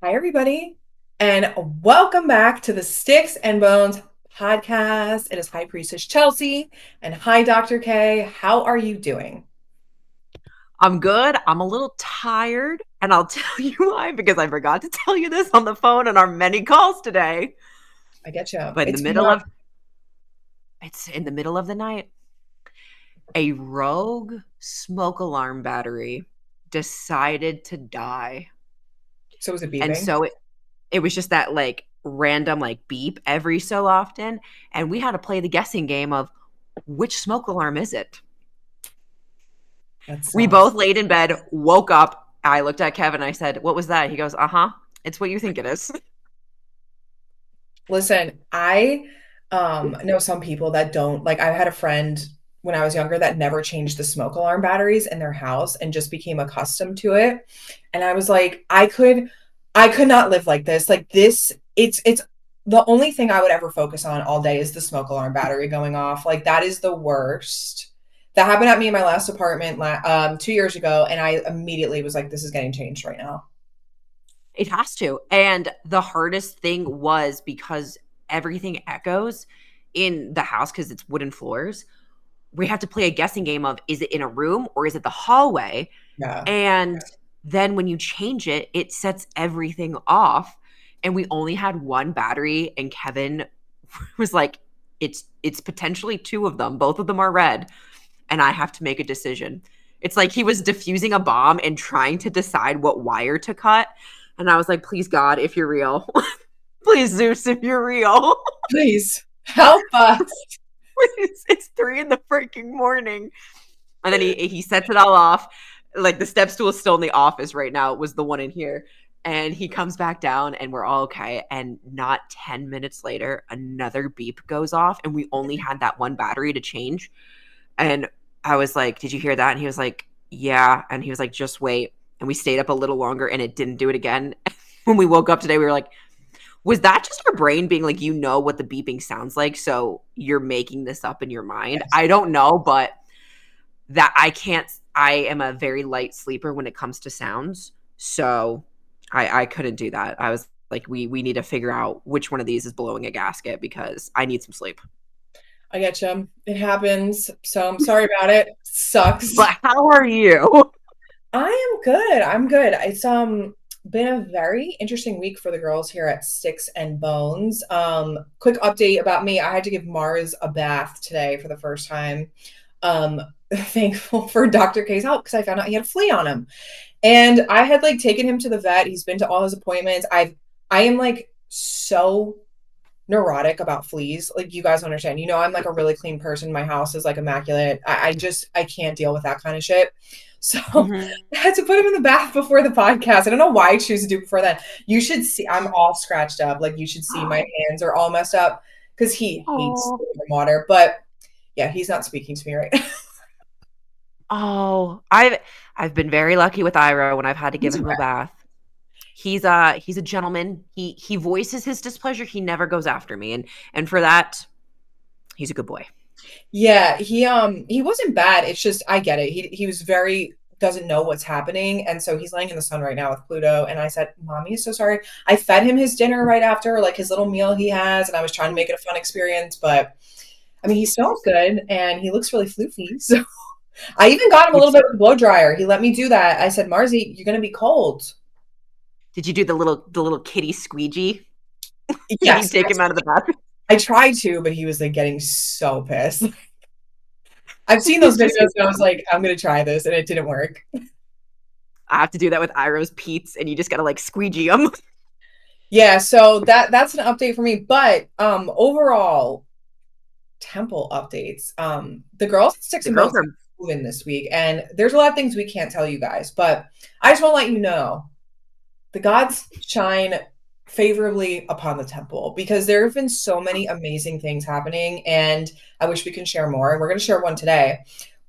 Hi, everybody, and welcome back to the Sticks and Bones podcast. It is High Priestess Chelsea and hi, Dr. K. How are you doing? I'm good. I'm a little tired, and I'll tell you why because I forgot to tell you this on the phone on our many calls today. I get you. But It's been a it's in the middle of the night. A rogue smoke alarm battery decided to die. so is it And beeping? so it was just that like random like beep every so often, and we had to play the guessing game of which smoke alarm is it? That We sucks. both laid in bed, woke up. I looked at Kevin. I said, "What was that?" He goes, "Uh-huh. It's what you think it is." Listen, I know some people that don't like. I had a friend when I was younger that never changed the smoke alarm batteries in their house and just became accustomed to it. And I was like, I could not live like this. Like this, it's the only thing I would ever focus on all day is the smoke alarm battery going off. Like that is the worst. That happened at me in my last apartment 2 years ago, and I immediately was like, this is getting changed right now. It has to. And the hardest thing was because everything echoes in the house because it's wooden floors. We have to play a guessing game of is it in a room or is it the hallway? Yeah. And then when you change it, it sets everything off. And we only had one battery, and Kevin was like, it's potentially two of them. Both of them are red, and I have to make a decision. It's like he was diffusing a bomb and trying to decide what wire to cut. And I was like, please, God, if you're real, please, Zeus, if you're real, Please help us. please. It's 3 in the freaking morning. And then he sets it all off. Like the step stool is still in the office right now. It was the one in here. And he comes back down and we're all okay. And not 10 minutes later, another beep goes off. And we only had that one battery to change. And I was like, did you hear that? And he was like, yeah. And he was like, just wait. And we stayed up a little longer and it didn't do it again. When we woke up today, we were like, was that just our brain being like, you know what the beeping sounds like? So you're making this up in your mind? Yes. I don't know, but that I can't, I am a very light sleeper when it comes to sounds. So I couldn't do that. I was like, we need to figure out which one of these is blowing a gasket because I need some sleep. I get you. It happens. So I'm sorry about it. Sucks. But how are you? I am good. I'm good. It's been a very interesting week for the girls here at Sticks and Bones. Quick update about me. I had to give Mars a bath today for the first time. Um Thankful for Dr. K's help because I found out he had a flea on him. And I had like taken him to the vet. He's been to all his appointments. I am like so neurotic about fleas. Like you guys understand. I'm like a really clean person. My house is like immaculate. I can't deal with that kind of shit. So Mhm. I had to put him in the bath before the podcast. I don't know why I choose to do it before then. You should see I'm all scratched up. Like you should see my hands are all messed up because he hates Oh, water. But yeah, he's not speaking to me right now. oh, I've been very lucky with Ira when I've had to give He's him a wet. bath. He's a gentleman. He voices his displeasure. He never goes after me, and for that, he's a good boy. Yeah, he wasn't bad. It's just I get it. He was very doesn't know what's happening, and so he's laying in the sun right now with Pluto. And I said, "Mommy is so sorry." I fed him his dinner right after, like his little meal he has, and I was trying to make it a fun experience. But I mean, he smells good and he looks really floofy. So I even got him a little It's bit of a blow dryer. He let me do that. I said, "Marzi, you're gonna be cold." Did you do the little kitty squeegee? Did you Yes, take him out of the bath? I tried to, but he was like getting so pissed. I've seen those He's just videos, and I was like, "I'm gonna try this," and it didn't work. I have to do that with Iro's Pete's, and you just gotta like squeegee them. Yeah, so that's an update for me. But overall, temple updates. The girls at Six The and girls Bones are moving this week, and there's a lot of things we can't tell you guys, but I just want to let you know the gods shine favorably upon the temple because there have been so many amazing things happening, and I wish we can share more. And we're going to share one today.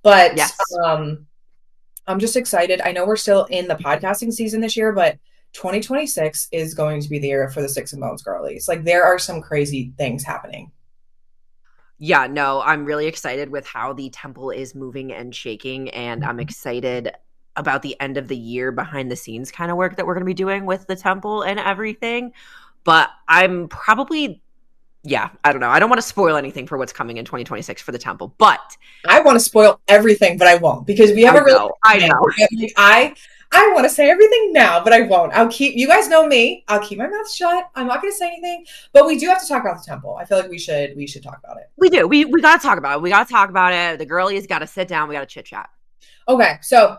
But yes. I'm just excited. I know we're still in the podcasting season this year, but 2026 is going to be the year for the Six and Bones girlies. Like there are some crazy things happening. Yeah, no, I'm really excited with how the temple is moving and shaking, and I'm excited. about the end of the year behind the scenes kind of work that we're going to be doing with the temple and everything. But I'm probably, yeah, I don't know. I don't want to spoil anything for what's coming in 2026 for the temple, but I want to spoil everything, but I won't because we have I a really know, I know. I want to say everything now, but I won't. I'll keep you guys know me. I'll keep my mouth shut. I'm not going to say anything, but we do have to talk about the temple. I feel like we should talk about it. We do. We got to talk about it. We got to talk about it. The girlies got to sit down. We got to chit chat. Okay, so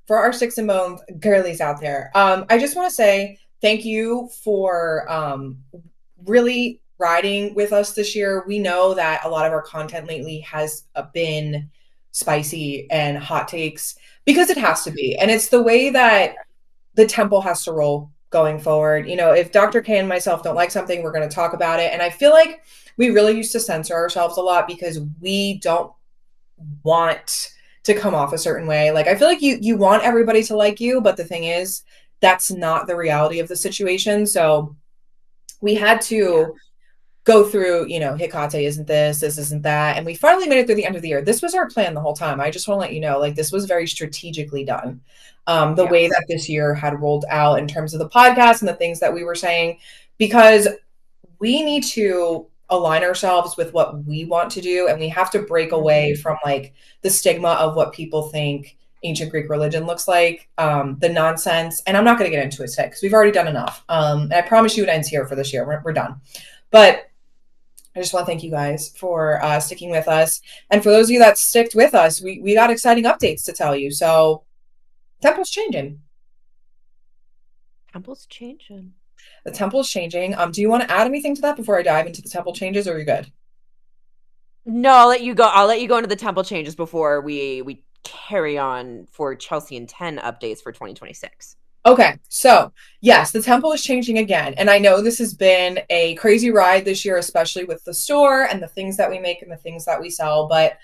for our sticks and bones girlies out there, I just want to say thank you for really riding with us this year. We know that a lot of our content lately has been spicy and hot takes because it has to be. And it's the way that the temple has to roll going forward. You know, if Dr. K and myself don't like something, we're going to talk about it. And I feel like we really used to censor ourselves a lot because we don't want to come off a certain way. Like I feel like you want everybody to like you, but the thing is that's not the reality of the situation. So we had Yeah. to go through, you know, Hecate isn't this isn't that. And we finally made it through the end of the year. This was our plan the whole time. I just want to let you know, like, this was very strategically done. The Yeah. way that this year had rolled out in terms of the podcast and the things that we were saying, because we need to align ourselves with what we want to do. And we have to break away Mhm. from like the stigma of what people think ancient Greek religion looks like, the nonsense. And I'm not going to get into it today because we've already done enough. And I promise you it ends here for this year. We're done. But I just want to thank you guys for sticking with us. And for those of you that sticked with us, we got exciting updates to tell you. So temple's changing. Temple's changing. The temple's changing. Do you want to add anything to that before I dive into the temple changes, or are you good? No, I'll let you go. I'll let you go into the temple changes before we carry on for Chelsea and 10 updates for 2026. Okay, so yes, the temple is changing again. And I know this has been a crazy ride this year, especially with the store and the things that we make and the things that we sell. But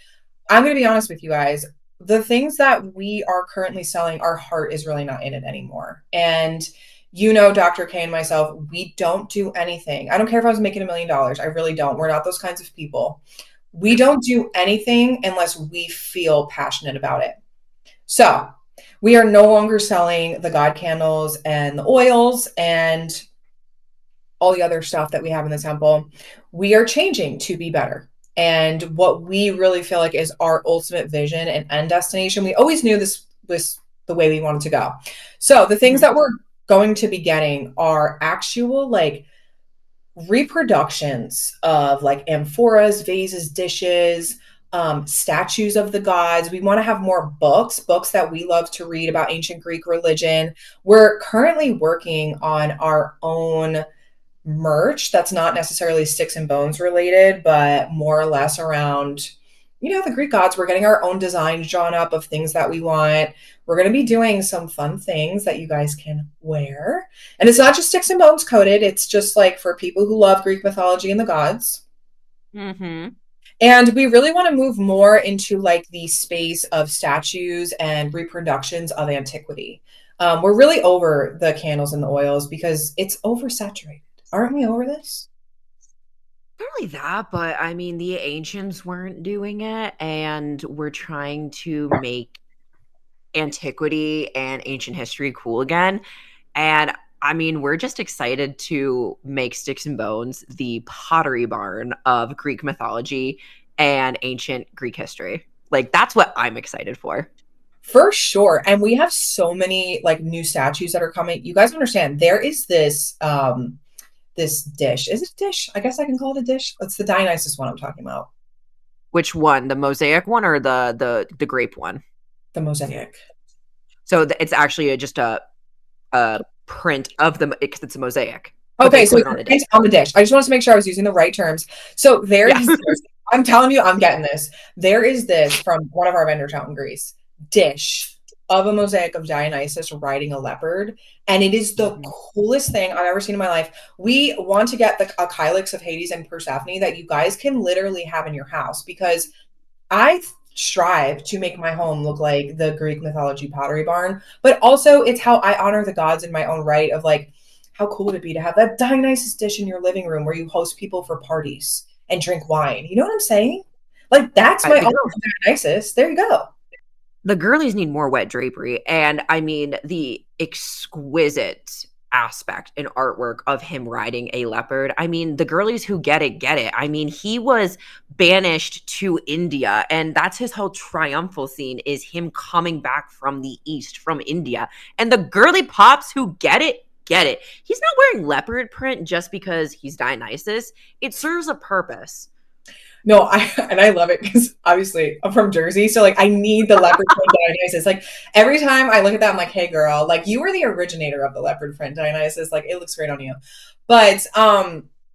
I'm going to be honest with you guys. The things that we are currently selling, our heart is really not in it anymore. And you know, Dr. K and myself, we don't do anything. I don't care if I was making $1 million. I really don't. We're not those kinds of people. We Yep. don't do anything unless we feel passionate about it. So we are no longer selling the God candles and the oils and all the other stuff that we have in the temple. We are changing to be better. And what we really feel like is our ultimate vision and end destination. We always knew this was the way we wanted to go. So the things Mhm. that we're going to be getting are actual like reproductions of like amphoras, vases, dishes, statues of the gods. We want to have more books that we love to read about ancient Greek religion. We're currently working on our own merch that's not necessarily sticks and bones related, but more or less around, you know, the Greek gods. We're getting our own designs drawn up of things that we want. We're going to be doing some fun things that you guys can wear. And it's not just sticks and bones coded, it's just like for people who love Greek mythology and the gods. Mhm. And we really want to move more into like the space of statues and reproductions of antiquity. We're really over the candles and the oils because it's oversaturated. Aren't we over this? Not only that, but I mean, the ancients weren't doing it, and we're trying to make antiquity and ancient history cool again. And I mean, we're just excited to make Sticks and Bones the pottery barn of Greek mythology and ancient Greek history. Like, that's what I'm excited for. For sure. And we have so many like new statues that are coming. You guys understand there is this dish. Is it a dish? I guess I can call it a dish. It's the Dionysus one I'm talking about. Which one? The mosaic one or the grape one? The mosaic. So it's actually just a print of the because it's a mosaic, but they Okay, so put it on a it's dish. on the dish. I just wanted to make sure I was using the right terms. So there Yeah. is this, I'm telling you, I'm getting this. There is this from one of our vendors out in Greece dish of a mosaic of Dionysus riding a leopard. And it is the Mhm. coolest thing I've ever seen in my life. We want to get a kylix of Hades and Persephone that you guys can literally have in your house because I strive to make my home look like the Greek mythology pottery barn, but also it's how I honor the gods in my own right of like, how cool would it be to have that Dionysus dish in your living room where you host people for parties and drink wine? You know what I'm saying? Like, that's my The own girls Dionysus. There you go. The girlies need more wet drapery. And I mean, the exquisite aspect and artwork of him riding a leopard. I mean, the girlies who get it, get it. I mean, he was banished to India, and that's his whole triumphal scene is him coming back from the East, from India. And the girly pops who get it, get it. He's not wearing leopard print just because he's Dionysus. It serves a purpose. No, I love it because obviously I'm from Jersey, so like I need the leopard print Dionysus. Like every time I look at that, I'm like, hey girl, like you were the originator of the leopard print Dionysus. Like it looks great on you. But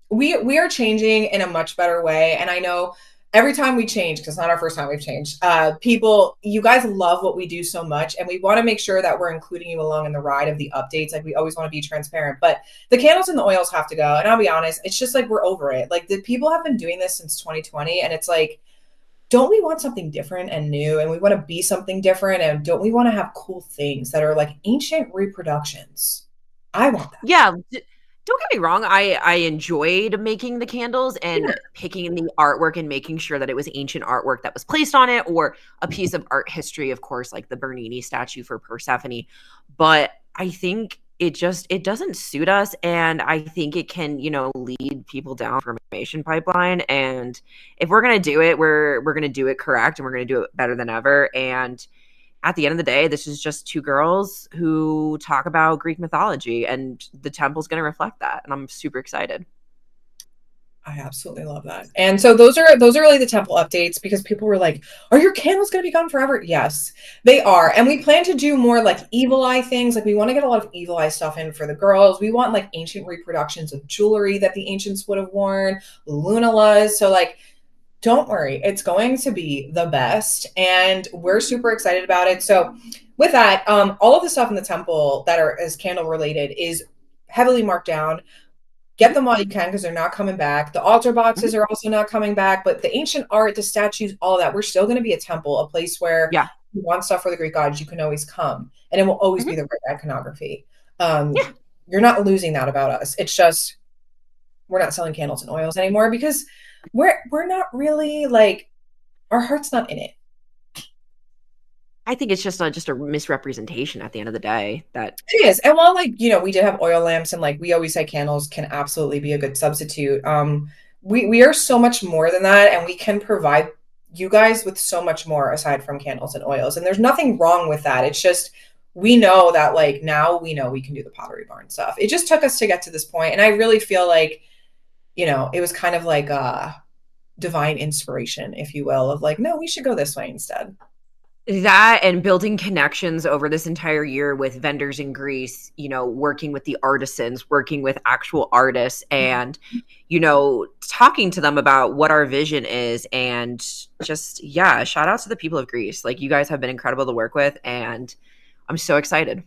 we are changing in a much better way. And I know every time we change, because it's not our first time we've changed, people, you guys love what we do so much, and we want to make sure that we're including you along in the ride of the updates. Like we always want to be transparent, but the candles and the oils have to go. And I'll be honest, it's just like we're over it. Like the people have been doing this since 2020, and it's like, don't we want something different and new? And we want to be something different, and don't we want to have cool things that are like ancient reproductions? I want that. Yeah, don't get me wrong. I enjoyed making the candles and Yeah. picking the artwork and making sure that it was ancient artwork that was placed on it or a piece of art history, of course, like the Bernini statue for Persephone. But I think it doesn't suit us, and I think it can, lead people down information pipeline. And if we're gonna do it, we're gonna do it correct, and we're gonna do it better than ever. And at the end of the day, this is just two girls who talk about Greek mythology, and the temple's going to reflect that. And I'm super excited. I absolutely love that. And so those are really the temple updates because people were like, "Are your candles going to be gone forever?" Yes, they are. And we plan to do more like evil eye things. Like we want to get a lot of evil eye stuff in for the girls. We want like ancient reproductions of jewelry that the ancients would have worn, lunulas. So like don't worry, it's going to be the best, and we're super excited about it. So, with that, all of the stuff in the temple that are as candle related is heavily marked down. Get them while you can because they're not coming back. The altar boxes Mhm. are also not coming back, but the ancient art, the statues, all of that, we're still going to be a temple, a place where Yeah. you want stuff for the Greek gods, you can always come, and it will always be Mhm. the right iconography. Um, Yeah. you're not losing that about us. It's just we're not selling candles and oils anymore because we're not really like our heart's not in it. I think it's just a misrepresentation at the end of the day that It is. And while like, we did have oil lamps and like we always say candles can absolutely be a good substitute. We are so much more than that, and we can provide you guys with so much more aside from candles and oils. And there's nothing wrong with that. It's just we know that like now we know we can do the Pottery Barn stuff. It just took us to get to this point, and I really feel like, it was kind of like divine inspiration, if you will, of like, no, we should go this way instead. that and building connections over this entire year with vendors in Greece, working with the artisans, working with actual artists, and talking to them about what our vision is. And just, yeah, shout out to the people of Greece. Like, you guys have been incredible to work with, and I'm so excited.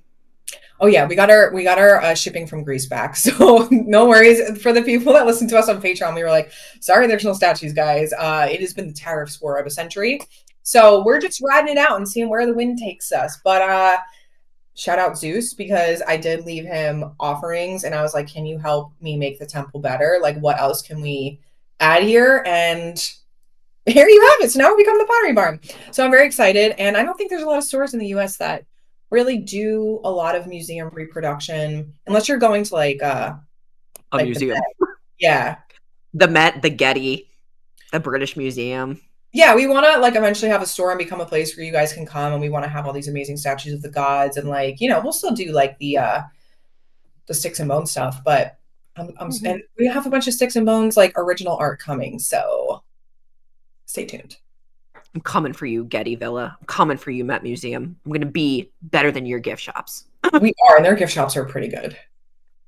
Oh yeah, we got our shipping from Greece back, so no worries for the people that listen to us on Patreon. We were like, sorry, there's no statues, guys. It has been the tariffs war of a century, so we're just riding it out and seeing where the wind takes us. But shout out Zeus because I did leave him offerings, and I was like, can you help me make the temple better? Like, what else can we add here? And here you have it. So now we become the Pottery Barn. So I'm very excited. And I don't think there's a lot of stores in the US that really do a lot of museum reproduction, unless you're going to A like the museum. Met. Yeah. The Met, the Getty, the British Museum. Yeah, we want to like eventually have a store and become a place where you guys can come, and we want to have all these amazing statues of the gods, and like, we'll still do like the sticks and bones stuff, but Mhm. and we have a bunch of sticks and bones like original art coming, so stay tuned. I'm coming for you, Getty Villa. I'm coming for you, Met Museum. I'm going to be better than your gift shops. We are, and their gift shops are pretty good.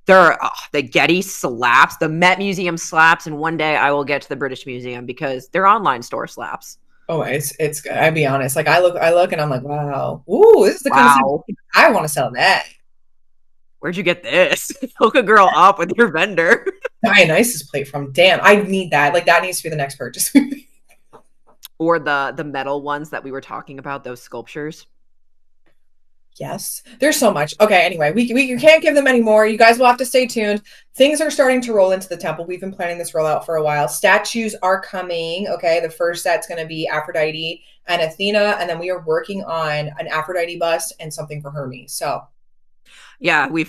The Getty slaps, the Met Museum slaps, and one day I will get to the British Museum because their online store slaps. Oh, it's good. I'd be honest. Like I look and I'm like, wow, ooh, this is the kind of stuff Wow. I want to sell that. Where'd you get this? Hook a girl up with your vendor. Dionysus plate from. Damn, I need that. Like that needs to be the next purchase. Or the metal ones that we were talking about, those sculptures. Yes, there's so much. Okay, anyway, we can't give them any more. You guys will have to stay tuned. Things are starting to roll into the temple. We've been planning this rollout for a while. Statues are coming. Okay, the first set's going to be Aphrodite and Athena, and then we are working on an Aphrodite bust and something for Hermes. So Yeah, we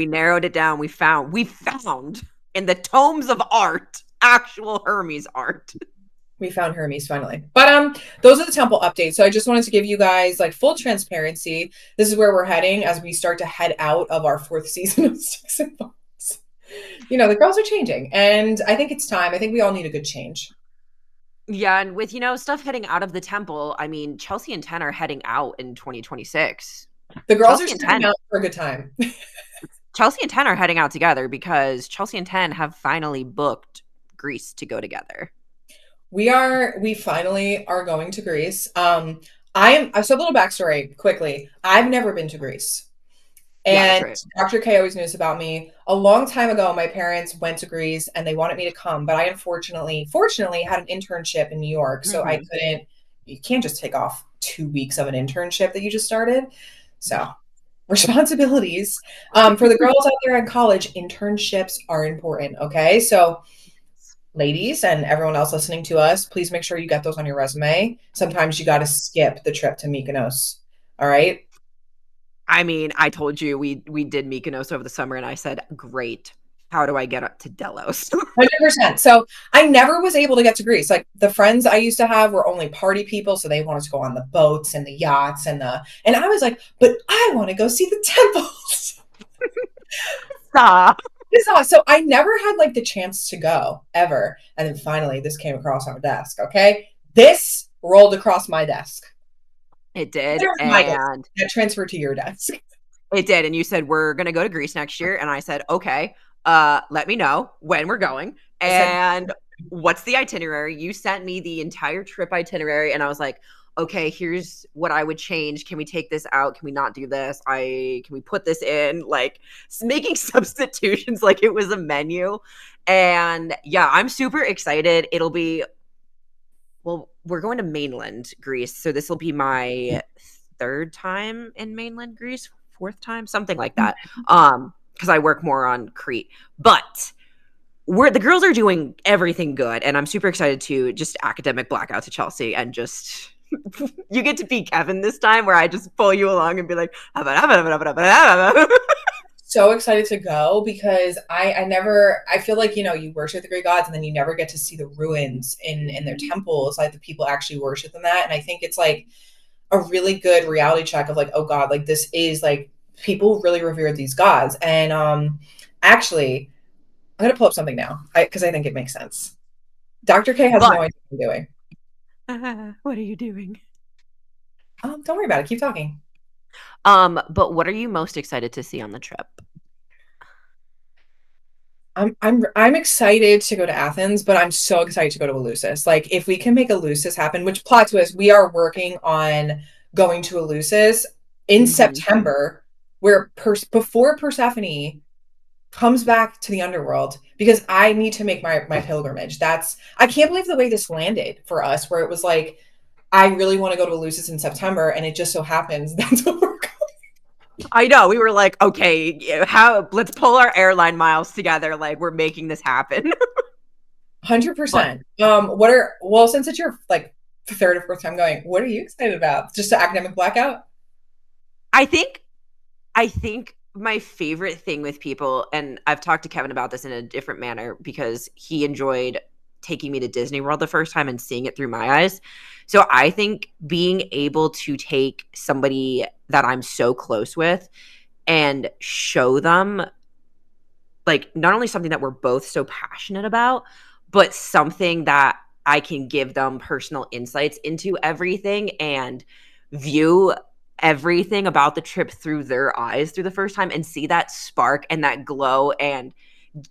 narrowed it down. We found in the tomes of art actual Hermes art. we found Hermes finally. But those are the temple updates. So I just wanted to give you guys like full transparency. This is where we're heading as we start to head out of our fourth season of Sticks and Bones. You know, the girls are changing, and I think it's time. I think we all need a good change. Yeah, and with stuff heading out of the temple, I mean, Chelsea and 10 are heading out in 2026. The girls are Chelsea and stepping 10 out for a good time. Chelsea and 10 are heading out together because Chelsea and 10 have finally booked Greece to go together. We finally are going to Greece. So a little backstory quickly. I've never been to Greece. Yeah, that's And right. Dr. K always knew this about me. A long time ago, my parents went to Greece and they wanted me to come, but I fortunately had an internship in New York. So I Hmm. couldn't, you can't just take off 2 weeks of an internship that you just started. So responsibilities. For the girls out there in college, internships are important. Okay. So ladies and everyone else listening to us, please make sure you get those on your resume. Sometimes you got to skip the trip to Mykonos. All right. I mean, I told you we did Mykonos over the summer, and I said, "Great. How do I get up to Delos?" 100%. So I never was able to get to Greece. Like the friends I used to have were only party people, so they wanted to go on the boats and the yachts and I was like, but I want to go see the temples. Stop. So I never had like the chance to go ever. And then finally this came across our desk. Okay. This rolled across my desk. It did, There's my desk. and That transferred to your desk. it did, and you said we're gonna go to Greece next year, and I said, okay. Let me know when we're going I said, and what's the itinerary. You sent me the entire trip itinerary, and I was like, okay, here's what I would change. Can we take this out? Can we not do this? Can we put this in? Like making substitutions like it was a menu. And yeah, I'm super excited. It'll be well, we're going to mainland Greece, so this will be my third time in mainland Greece, fourth time, something like that. Because I work more on Crete, but the girls are doing everything good, and I'm super excited to just academic blackout to Chelsea and just you get to be Kevin this time, where I just pull you along and be like, so excited to go because I feel like you worship the Greek gods and then you never get to see the ruins in their temples, like the people actually worship in that. And I think it's like a really good reality check of like, oh God, like this is like people really revere these gods. And actually I'm gonna pull up something now because I think it makes sense. Dr. K has no but idea what I'm doing. what are you doing? Don't worry about it. Keep talking. But what are you most excited to see on the trip? I'm excited to go to Athens, but I'm so excited to go to Eleusis. Like if we can make Eleusis happen, which plot twist, we are working on going to Eleusis in Hmm. September, where before Persephone comes back to the underworld, because I need to make my pilgrimage. I can't believe the way this landed for us, where it was like I really want to go to Eleusis in September, and it just so happens that's what we're going. I know. We were like, okay, how let's pull our airline miles together. Like we're making this happen. But 100%. Since it's your like third or fourth time going, what are you excited about? Just an academic blackout? I think I think my favorite thing with people, and I've talked to Kevin about this in a different manner because he enjoyed taking me to Disney World the first time and seeing it through my eyes. So I think being able to take somebody that I'm so close with and show them like not only something that we're both so passionate about, but something that I can give them personal insights into everything and view everything about the trip through their eyes through the first time and see that spark and that glow and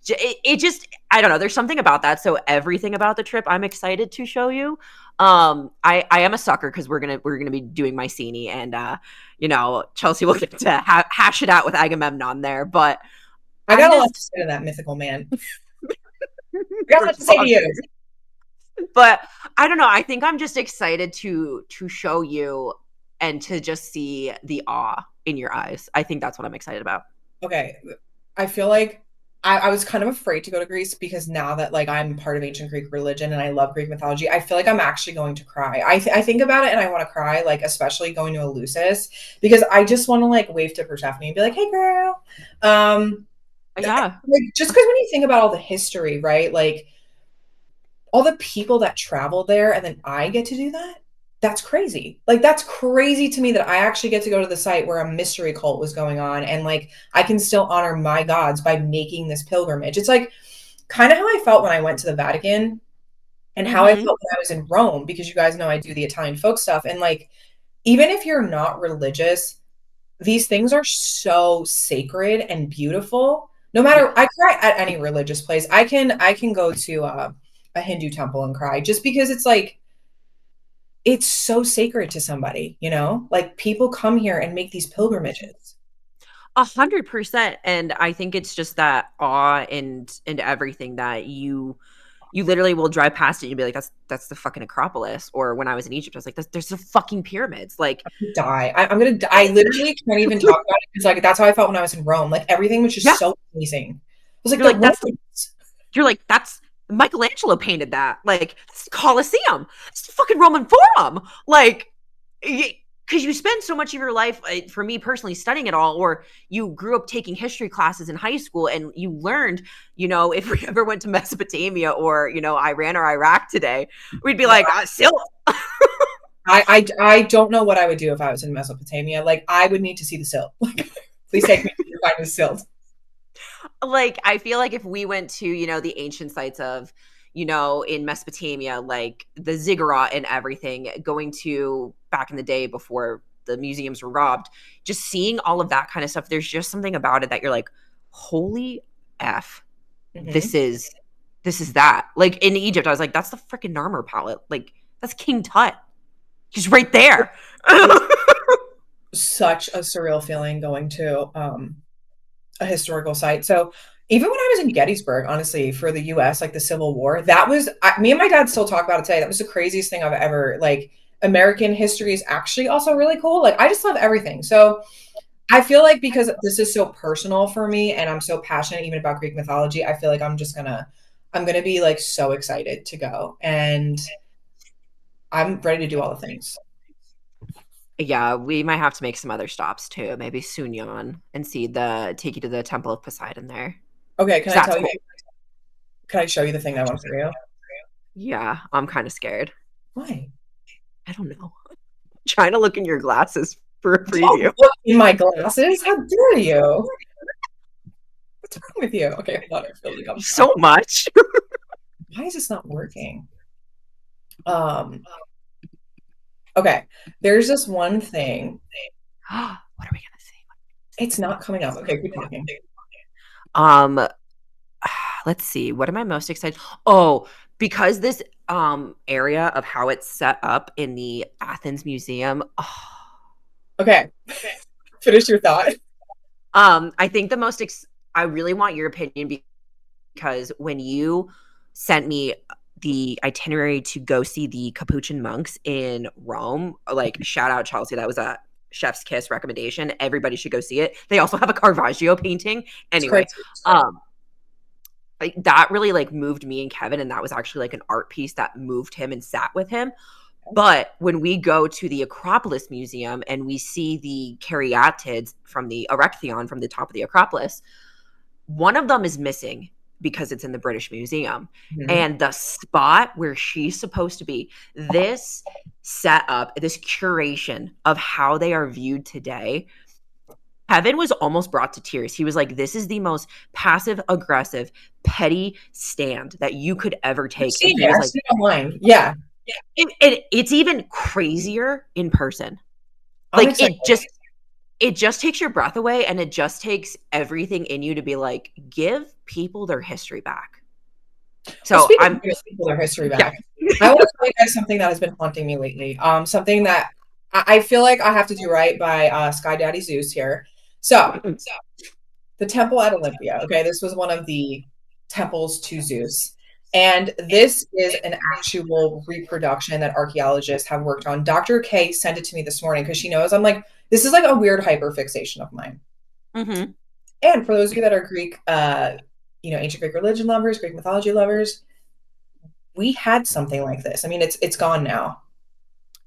it just I don't know, there's something about that. So everything about the trip I'm excited to show you. I am a sucker because we're gonna be doing Mycenae and Chelsea will get to hash it out with Agamemnon there, but I I'm got a lot to just say to that mythical man. I got a lot to say to you. but I don't know. I think I'm just excited to show you and to just see the awe in your eyes. I think that's what I'm excited about. Okay. I feel like I was kind of afraid to go to Greece because now that like I'm part of ancient Greek religion and I love Greek mythology, I feel like I'm actually going to cry. I think about it and I want to cry, like especially going to Eleusis because I just want to like wave to Persephone and be like, "Hey, girl." Um, Yeah. like just because when you think about all the history, right? Like all the people that travel there and then I get to do that. That's crazy. Like that's crazy to me that I actually get to go to the site where a mystery cult was going on and like I can still honor my gods by making this pilgrimage. It's like kind of how I felt when I went to the Vatican and how I Mm-hmm. felt when I was in Rome because you guys know I do the Italian folk stuff and like even if you're not religious, these things are so sacred and beautiful. No Yeah. matter I cry at any religious place. I can go to a Hindu temple and cry just because it's like it's so sacred to somebody, you know? Like people come here and make these pilgrimages. 100%. And I think it's just that awe and everything that you literally will drive past it and you'll be like, that's the fucking Acropolis. Or when I was in Egypt, I was like, there's the fucking pyramids. Like Die. I'm gonna die. I literally can't even talk about it because like that's how I felt when I was in Rome. Like everything was just yeah, so amazing. I was like you're the like, Romans. that's Michelangelo painted that. Like, that's the Colosseum. It's the fucking Roman Forum. Like, because you spend so much of your life, for me personally, studying it all, or you grew up taking history classes in high school and you learned, if we ever went to Mesopotamia or, Iran or Iraq today, we'd be like, still. I don't know what I would do if I was in Mesopotamia. Like I would need to see the silt. Like, please take me to find the silt. Like, I feel like if we went to, the ancient sites of, in Mesopotamia, like the ziggurat and everything, going to back in the day before the museums were robbed, just seeing all of that kind of stuff, there's just something about it that you're like, holy F, Mhm. this is that. Like in Egypt, I was like, that's the freaking Narmer palette. Like, that's King Tut. He's right there. It's such a surreal feeling going to a historical site. So even when I was in Gettysburg, honestly, for the US, like the Civil War, that was me and my dad still talk about it today. That was the craziest thing I've ever like American history is actually also really cool. Like I just love everything. So I feel like because this is so personal for me and I'm so passionate even about Greek mythology, I feel like I'm gonna be like so excited to go. And I'm ready to do all the things. Yeah, we might have to make some other stops too. Maybe Sunyon and take you to the Temple of Poseidon there. Okay, can Because I that's tell you? cool. Can I show you the thing I want for you? Yeah, I'm kind of scared. Why? I don't know. Trying to look in your glasses for a Don't preview. look in my glasses. How dare you? What's wrong with you? Okay, hold on. I feel like I'm So much. why is this not working? Um, okay. There's this one thing. What are we gonna It's not coming up. Okay, keep talking. say? Let's see. What am I most excited? Oh, because this area of how it's set up in the Athens Museum. Okay, finish your thought. I think I really want your opinion because when you sent me the itinerary to go see the Capuchin monks in Rome, like shout out Chelsea, that was a chef's kiss recommendation. Everybody should go see it. They also have a Caravaggio painting. It's Anyway, crazy. like that really like moved me and Kevin, and that was actually like an art piece that moved him and sat with him. But when we go to the Acropolis Museum and we see the caryatids from the Erechtheion from the top of the Acropolis, one of them is missing because it's in the British Museum. Mhm. And the spot where she's supposed to be, this setup, this curation of how they are viewed today, Kevin was almost brought to tears. He was like, this is the most passive aggressive, petty stand that you could ever I've take. And seen he it. was I've like, seen it online. Yeah, it's even crazier in person. I'm Like excited. it just takes your breath away and it just takes everything in you to be like, give people their history back. Well, So speaking of I'm giving people their history yeah. back, I want to tell you guys something that has been haunting me lately. Something that I feel like I have to do right by Sky Daddy Zeus here. So the temple at Olympia. Okay, this was one of the temples to Zeus. And this is an actual reproduction that archaeologists have worked on. Dr. K sent it to me this morning because she knows I'm like This is like a weird hyperfixation of mine. Mm-hmm. And for those of you that are Greek, ancient Greek religion lovers, Greek mythology lovers, we had something like this. I mean, it's gone now.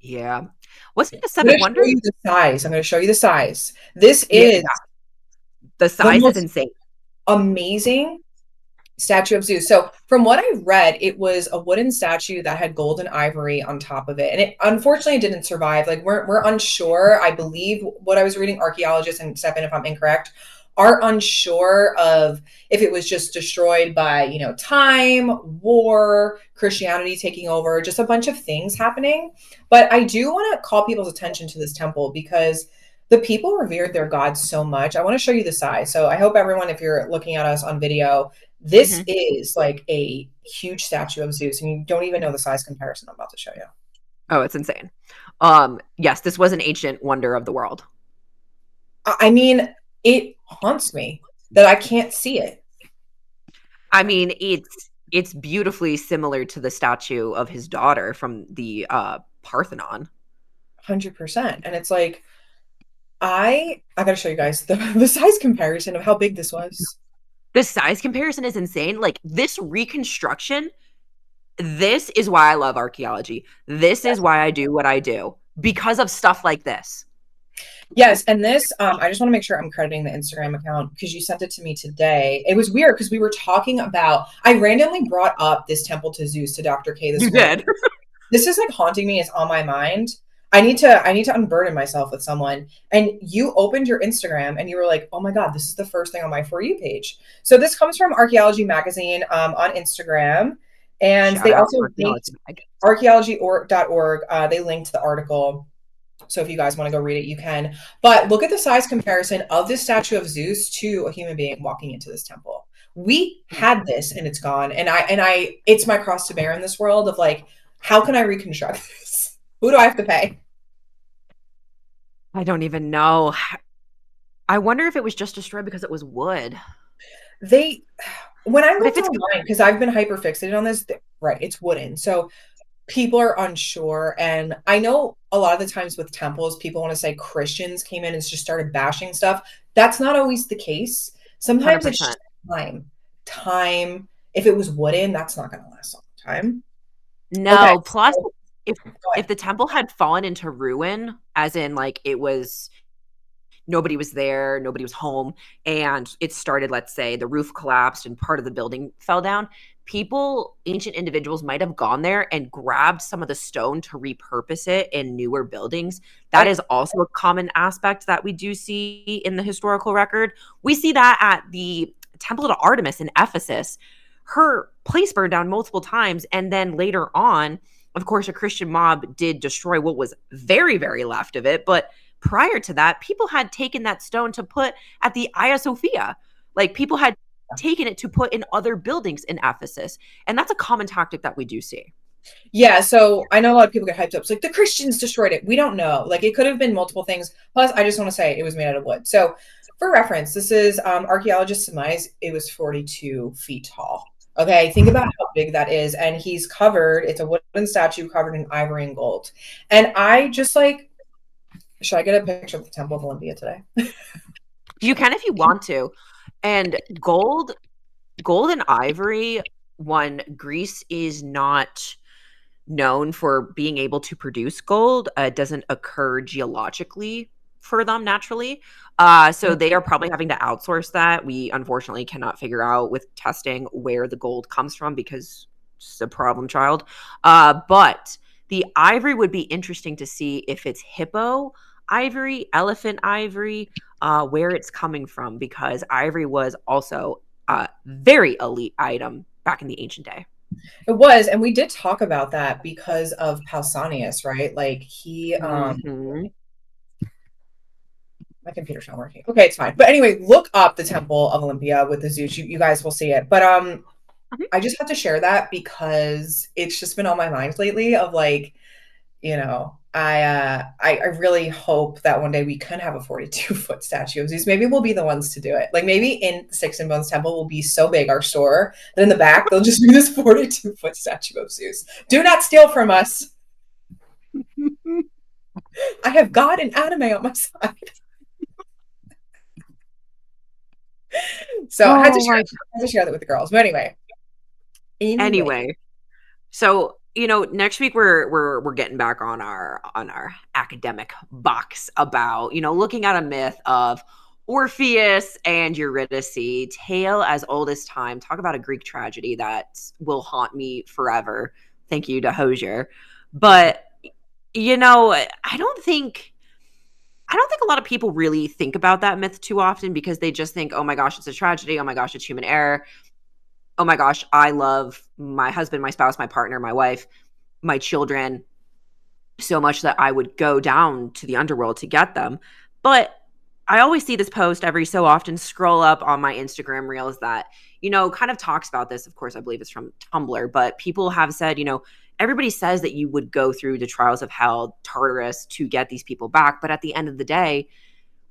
Yeah. Wasn't it a I'm going seven to show wonders? you the size. I'm going to show you the size. This Yeah, is the the size is most insane. amazing statue of Zeus. So, from what I read, it was a wooden statue that had gold and ivory on top of it, and it unfortunately didn't survive. Like we're unsure. I believe what I was reading, archaeologists, and step in if I'm incorrect, are unsure of if it was just destroyed by time, war, Christianity taking over, just a bunch of things happening. But I do want to call people's attention to this temple because the people revered their gods so much. I want to show you the size. So I hope everyone, if you're looking at us on video, this Hmm. is like a huge statue of Zeus, and you don't even know the size comparison I'm about to show you. Oh, it's insane. Yes, this was an ancient wonder of the world. I mean, it haunts me that I can't see it. I mean, it's beautifully similar to the statue of his daughter from the Parthenon. 100%. And it's like, I gotta show you guys the size comparison of how big this was. The size comparison is insane. Like this reconstruction, this is why I love archaeology. This is why I do what I do because of stuff like this. Yes, and this, I just want to make sure I'm crediting the Instagram account because you sent it to me today. It was weird because we were talking about, I randomly brought up this temple to Zeus to Dr. K You this morning. did. This is like haunting me. It's on my mind. I need to unburden myself with someone. And you opened your Instagram and you were like, oh my God, this is the first thing on my For You page. So this comes from Archaeology Magazine on Instagram. And Shout they out also linked archaeology mag. archaeology.org. They linked the article. So if you guys want to go read it, you can. But look at the size comparison of this statue of Zeus to a human being walking into this temple. We had this and it's gone. And I it's my cross to bear in this world of like, how can I reconstruct this? Who do I have to pay? I don't even know. I wonder if it was just destroyed because it was wood. They when I But if looked it's online, because I've been hyper fixated on this, right, it's wooden. So people are unsure. And I know a lot of the times with temples, people want to say Christians came in and just started bashing stuff. That's not always the case. Sometimes it's just 100%. time. Time. If it was wooden, that's not going to last a long time. Okay. No, plus So, if go if ahead. the temple had fallen into ruin, as in like it was nobody was there, nobody was home, and it started, let's say, the roof collapsed and part of the building fell down, people, ancient individuals might have gone there and grabbed some of the stone to repurpose it in newer buildings. That I is also a common aspect that we do see in the historical record. We see that at the Temple to Artemis in Ephesus. Her place burned down multiple times, and then later on, of course, a Christian mob did destroy what was very, very left of it, but prior to that, people had taken that stone to put at the Hagia Sophia. Like people had taken it to put in other buildings in Ephesus. And that's a common tactic that we do see. Yeah, so I know a lot of people get hyped up. It's like the Christians destroyed it. We don't know. Like it could have been multiple things. Plus, I just want to say it was made out of wood. So, for reference, this is archaeologist surmise it was 42 feet tall. Okay, think about how big that is. And he's covered, it's a wooden statue covered in ivory and gold. And I just like, should I get a picture of the Temple of Olympia today? You can if you want to. And gold and ivory, one, Greece is not known for being able to produce gold. It doesn't occur geologically for them naturally. So they are probably having to outsource that. We unfortunately cannot figure out with testing where the gold comes from because it's a problem child. But the ivory would be interesting to see if it's hippo ivory, elephant ivory, where it's coming from, because ivory was also a very elite item back in the ancient day. It was, and we did talk about that because of Pausanias, right? Like he Hmm. my computer's not working. Okay, it's fine. But anyway, look up the Temple of Olympia with the Zeus. You guys will see it. But I just have to share that because it's just been on my mind lately of like, I really hope that one day we can have a 42-foot statue of Zeus. Maybe we'll be the ones to do it. Like maybe in Sticks and Bones Temple will be so big, our store, that in the back they'll just be this 42-foot statue of Zeus. Do not steal from us. I have God and anime on my side. So I Oh my. had to share that with the girls. But anyway, Anyway, so next week we're getting back on our academic box about looking at a myth of Orpheus and Eurydice, tale as old as time. Talk about a Greek tragedy that will haunt me forever. Thank you to Hosier. But I don't think a lot of people really think about that myth too often because they just think, oh my gosh, it's a tragedy. Oh my gosh, it's human error. Oh my gosh, I love my husband, my spouse, my partner, my wife, my children so much that I would go down to the underworld to get them. But I always see this post every so often scroll up on my Instagram reels that, kind of talks about this. Of course, I believe it's from Tumblr, but people have said, everybody says that you would go through the trials of hell, Tartarus, to get these people back. But at the end of the day,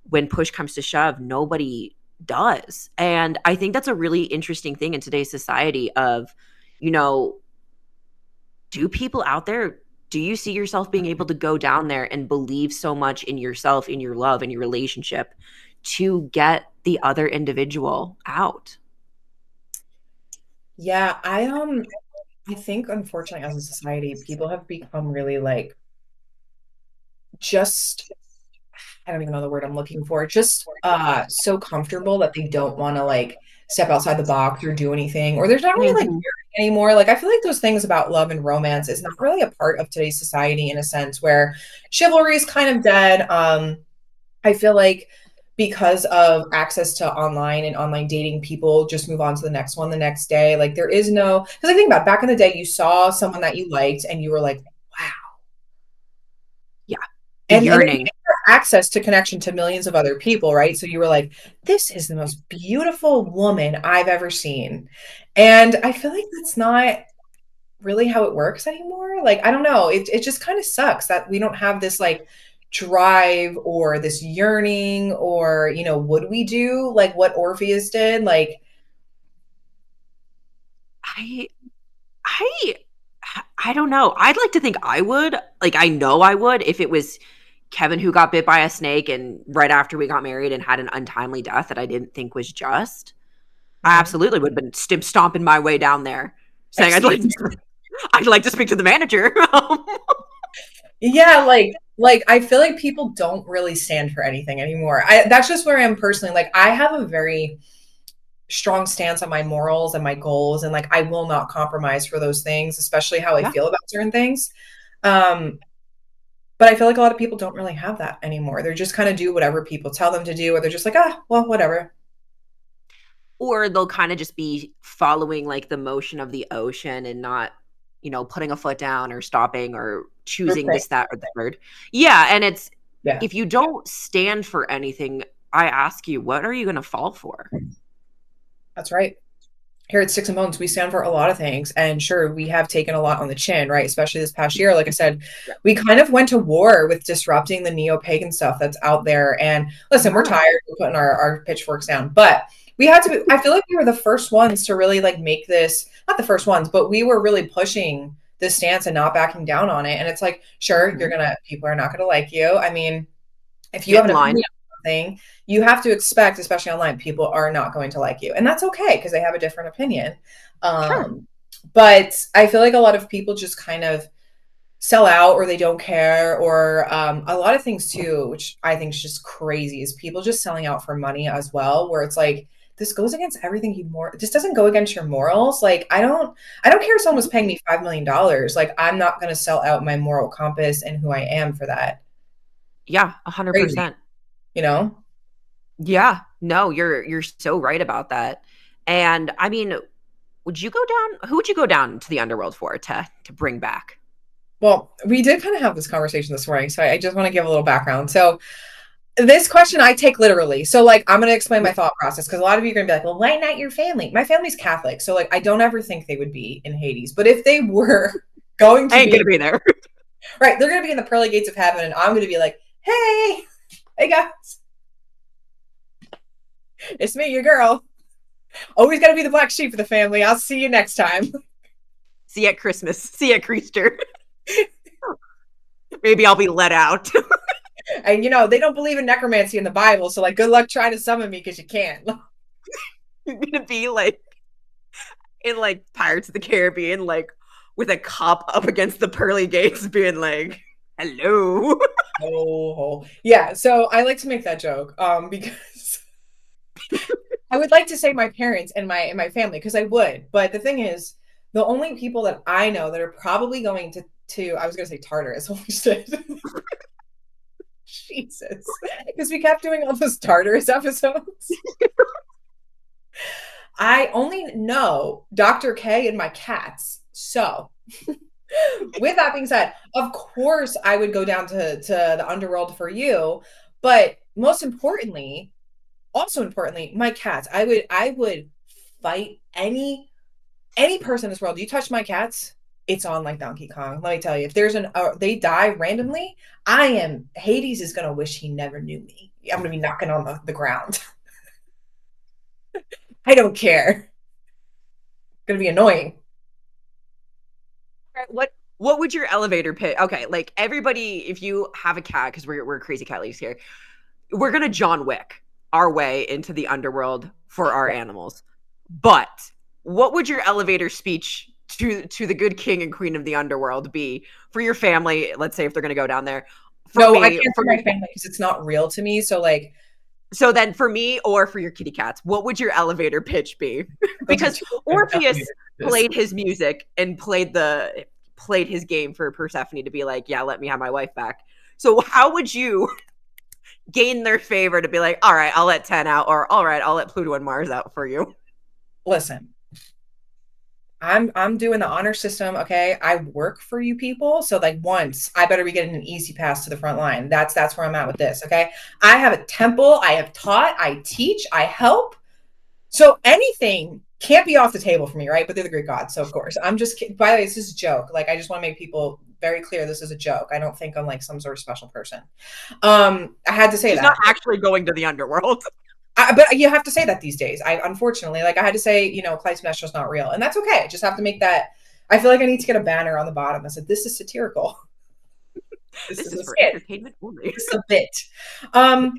when push comes to shove, nobody does. And I think that's a really interesting thing in today's society of, you know, do people out there, do you see yourself being able to go down there and believe so much in yourself, in your love, in your relationship to get the other individual out? yeah, I think unfortunately as a society, people have become really like just I don't even know the word I'm looking for, just so comfortable that they don't want to like step outside the box or do anything, or there's not really like Mhm. caring anymore. Like I feel like those things about love and romance is not really a part of today's society in a sense where chivalry is kind of dead. I feel like because of access to online and online dating, people just move on to the next one the next day. Like there is no, because I think about back in the day, you saw someone that you liked and you were like, wow. Yeah. The And then you yearning. have access to connection to millions of other people, right? So you were like, this is the most beautiful woman I've ever seen. And I feel like that's not really how it works anymore. Like, I don't know. It just kind of sucks that we don't have this like drive or this yearning or, would we do like what Orpheus did? Like, I I I don't know. I'd like to think I would. Like I know I would if it was Kevin who got bit by a snake and right after we got married and had an untimely death that I didn't think was just. I mhm. absolutely would have been stomping my way down there, saying Excuse me. I'd like to speak to the manager. Yeah, like I feel like people don't really stand for anything anymore. That's just where I am personally. Like I have a very strong stance on my morals and my goals, and like I will not compromise for those things, especially how I Yeah. feel about certain things. Um, but I feel like a lot of people don't really have that anymore. They're just kind of do whatever people tell them to do, or they're just like, ah, well, whatever. Or they'll kind of just be following like the motion of the ocean and not, putting a foot down or stopping or choosing Okay. this, that, or the third. Yeah. And it's, Yeah, if you don't stand for anything, I ask you, what are you going to fall for? that's right. Here at Sticks and Bones, we stand for a lot of things. And sure, we have taken a lot on the chin, right? Especially this past year. Like I said, Yeah. we kind of went to war with disrupting the neo pagan stuff that's out there. And listen, we're Yeah. tired. We're putting our pitchforks down. But we had to, I feel like we were the first ones to really like make this, not the first ones, but we were really pushing this stance and not backing down on it. And it's like, sure, Mhm. people are not going to like you. I mean, if you have Get an in line. opinion on something, you have to expect, especially online, people are not going to like you. And that's okay because they have a different opinion. Sure. Um, but I feel like a lot of people just kind of sell out or they don't care, or a lot of things too, which I think is just crazy, is people just selling out for money as well, where it's like, this goes against everything this doesn't go against your morals. Like I don't care if someone was Mhm. paying me $5 million. Like I'm not going to sell out my moral compass and who I am for that. Yeah. Crazy, 100%. you know? Yeah. No, you're so right about that. And I mean, who would you go down to the underworld for to bring back? Well, we did kind of have this conversation this morning, so I just want to give a little background. So, this question I take literally. So, like, I'm going to explain my Yeah. thought process because a lot of you are going to be like, well, why not your family? My family's Catholic. So, like, I don't ever think they would be in Hades. But if they were going I to ain't be, gonna be there. right, they're going to be in the pearly gates of heaven, and I'm going to be like, hey guys, it's me, your girl. Always got to be the black sheep of the family. I'll see you next time. See you at Christmas. See you at Creaster. Maybe I'll be let out. And they don't believe in necromancy in the Bible, so like good luck trying to summon me because you can't. You're gonna be like in like Pirates of the Caribbean, like with a cop up against the pearly gates, being like, "Hello." Oh, yeah. So I like to make that joke, because I would like to say my parents and my family, because I would, but the thing is, the only people that I know that are probably going to I was going to say Tartarus. Holy shit. Jesus, because we kept doing all those Tartarus episodes. I only know Dr. K and my cats. So, with that being said, of course I would go down to the underworld for you, but most importantly, also importantly, my cats. I would fight any person in this world. You touch my cats, it's on like Donkey Kong. Let me tell you, if there's they die randomly, Hades is gonna wish he never knew me. I'm gonna be knocking on the ground. I don't care. It's gonna be annoying. What would your elevator pitch? Okay, like everybody, if you have a cat, because we're crazy cat ladies here, we're gonna John Wick our way into the underworld for our Yeah. animals. But what would your elevator speech to the good king and queen of the underworld be for your family? Let's say if they're gonna go down there. For No, I me, can't for for my family because it's not real to me. So like, so then for me or for your kitty cats, what would your elevator pitch be? those are Because two different Orpheus elevators. played his music and played his game for Persephone to be like, yeah, let me have my wife back. So how would you gain their favor to be like, all right, I'll let 10 out, or all right, I'll let Pluto and Mars out for you? Listen, I'm doing the honor system, okay? I work for you people, so like once I better be getting an easy pass to the front line. That's where I'm at with this, okay? I have a temple, I have taught, I teach, I help. So anything can't be off the table for me, right? But they're the Greek gods, so of course. I'm just kidding. By the way, this is a joke. Like I just want to make people very clear this is a joke. I don't think I'm like some sort of special person. I had to say She's not that. actually going to the underworld. But you have to say that these days. I unfortunately, like I had to say, Clytemnestra's not real, and that's okay. I just have to make that. I feel like I need to get a banner on the bottom that said, "This is satirical. This This is is a for skit. entertainment only. This is a bit." Um,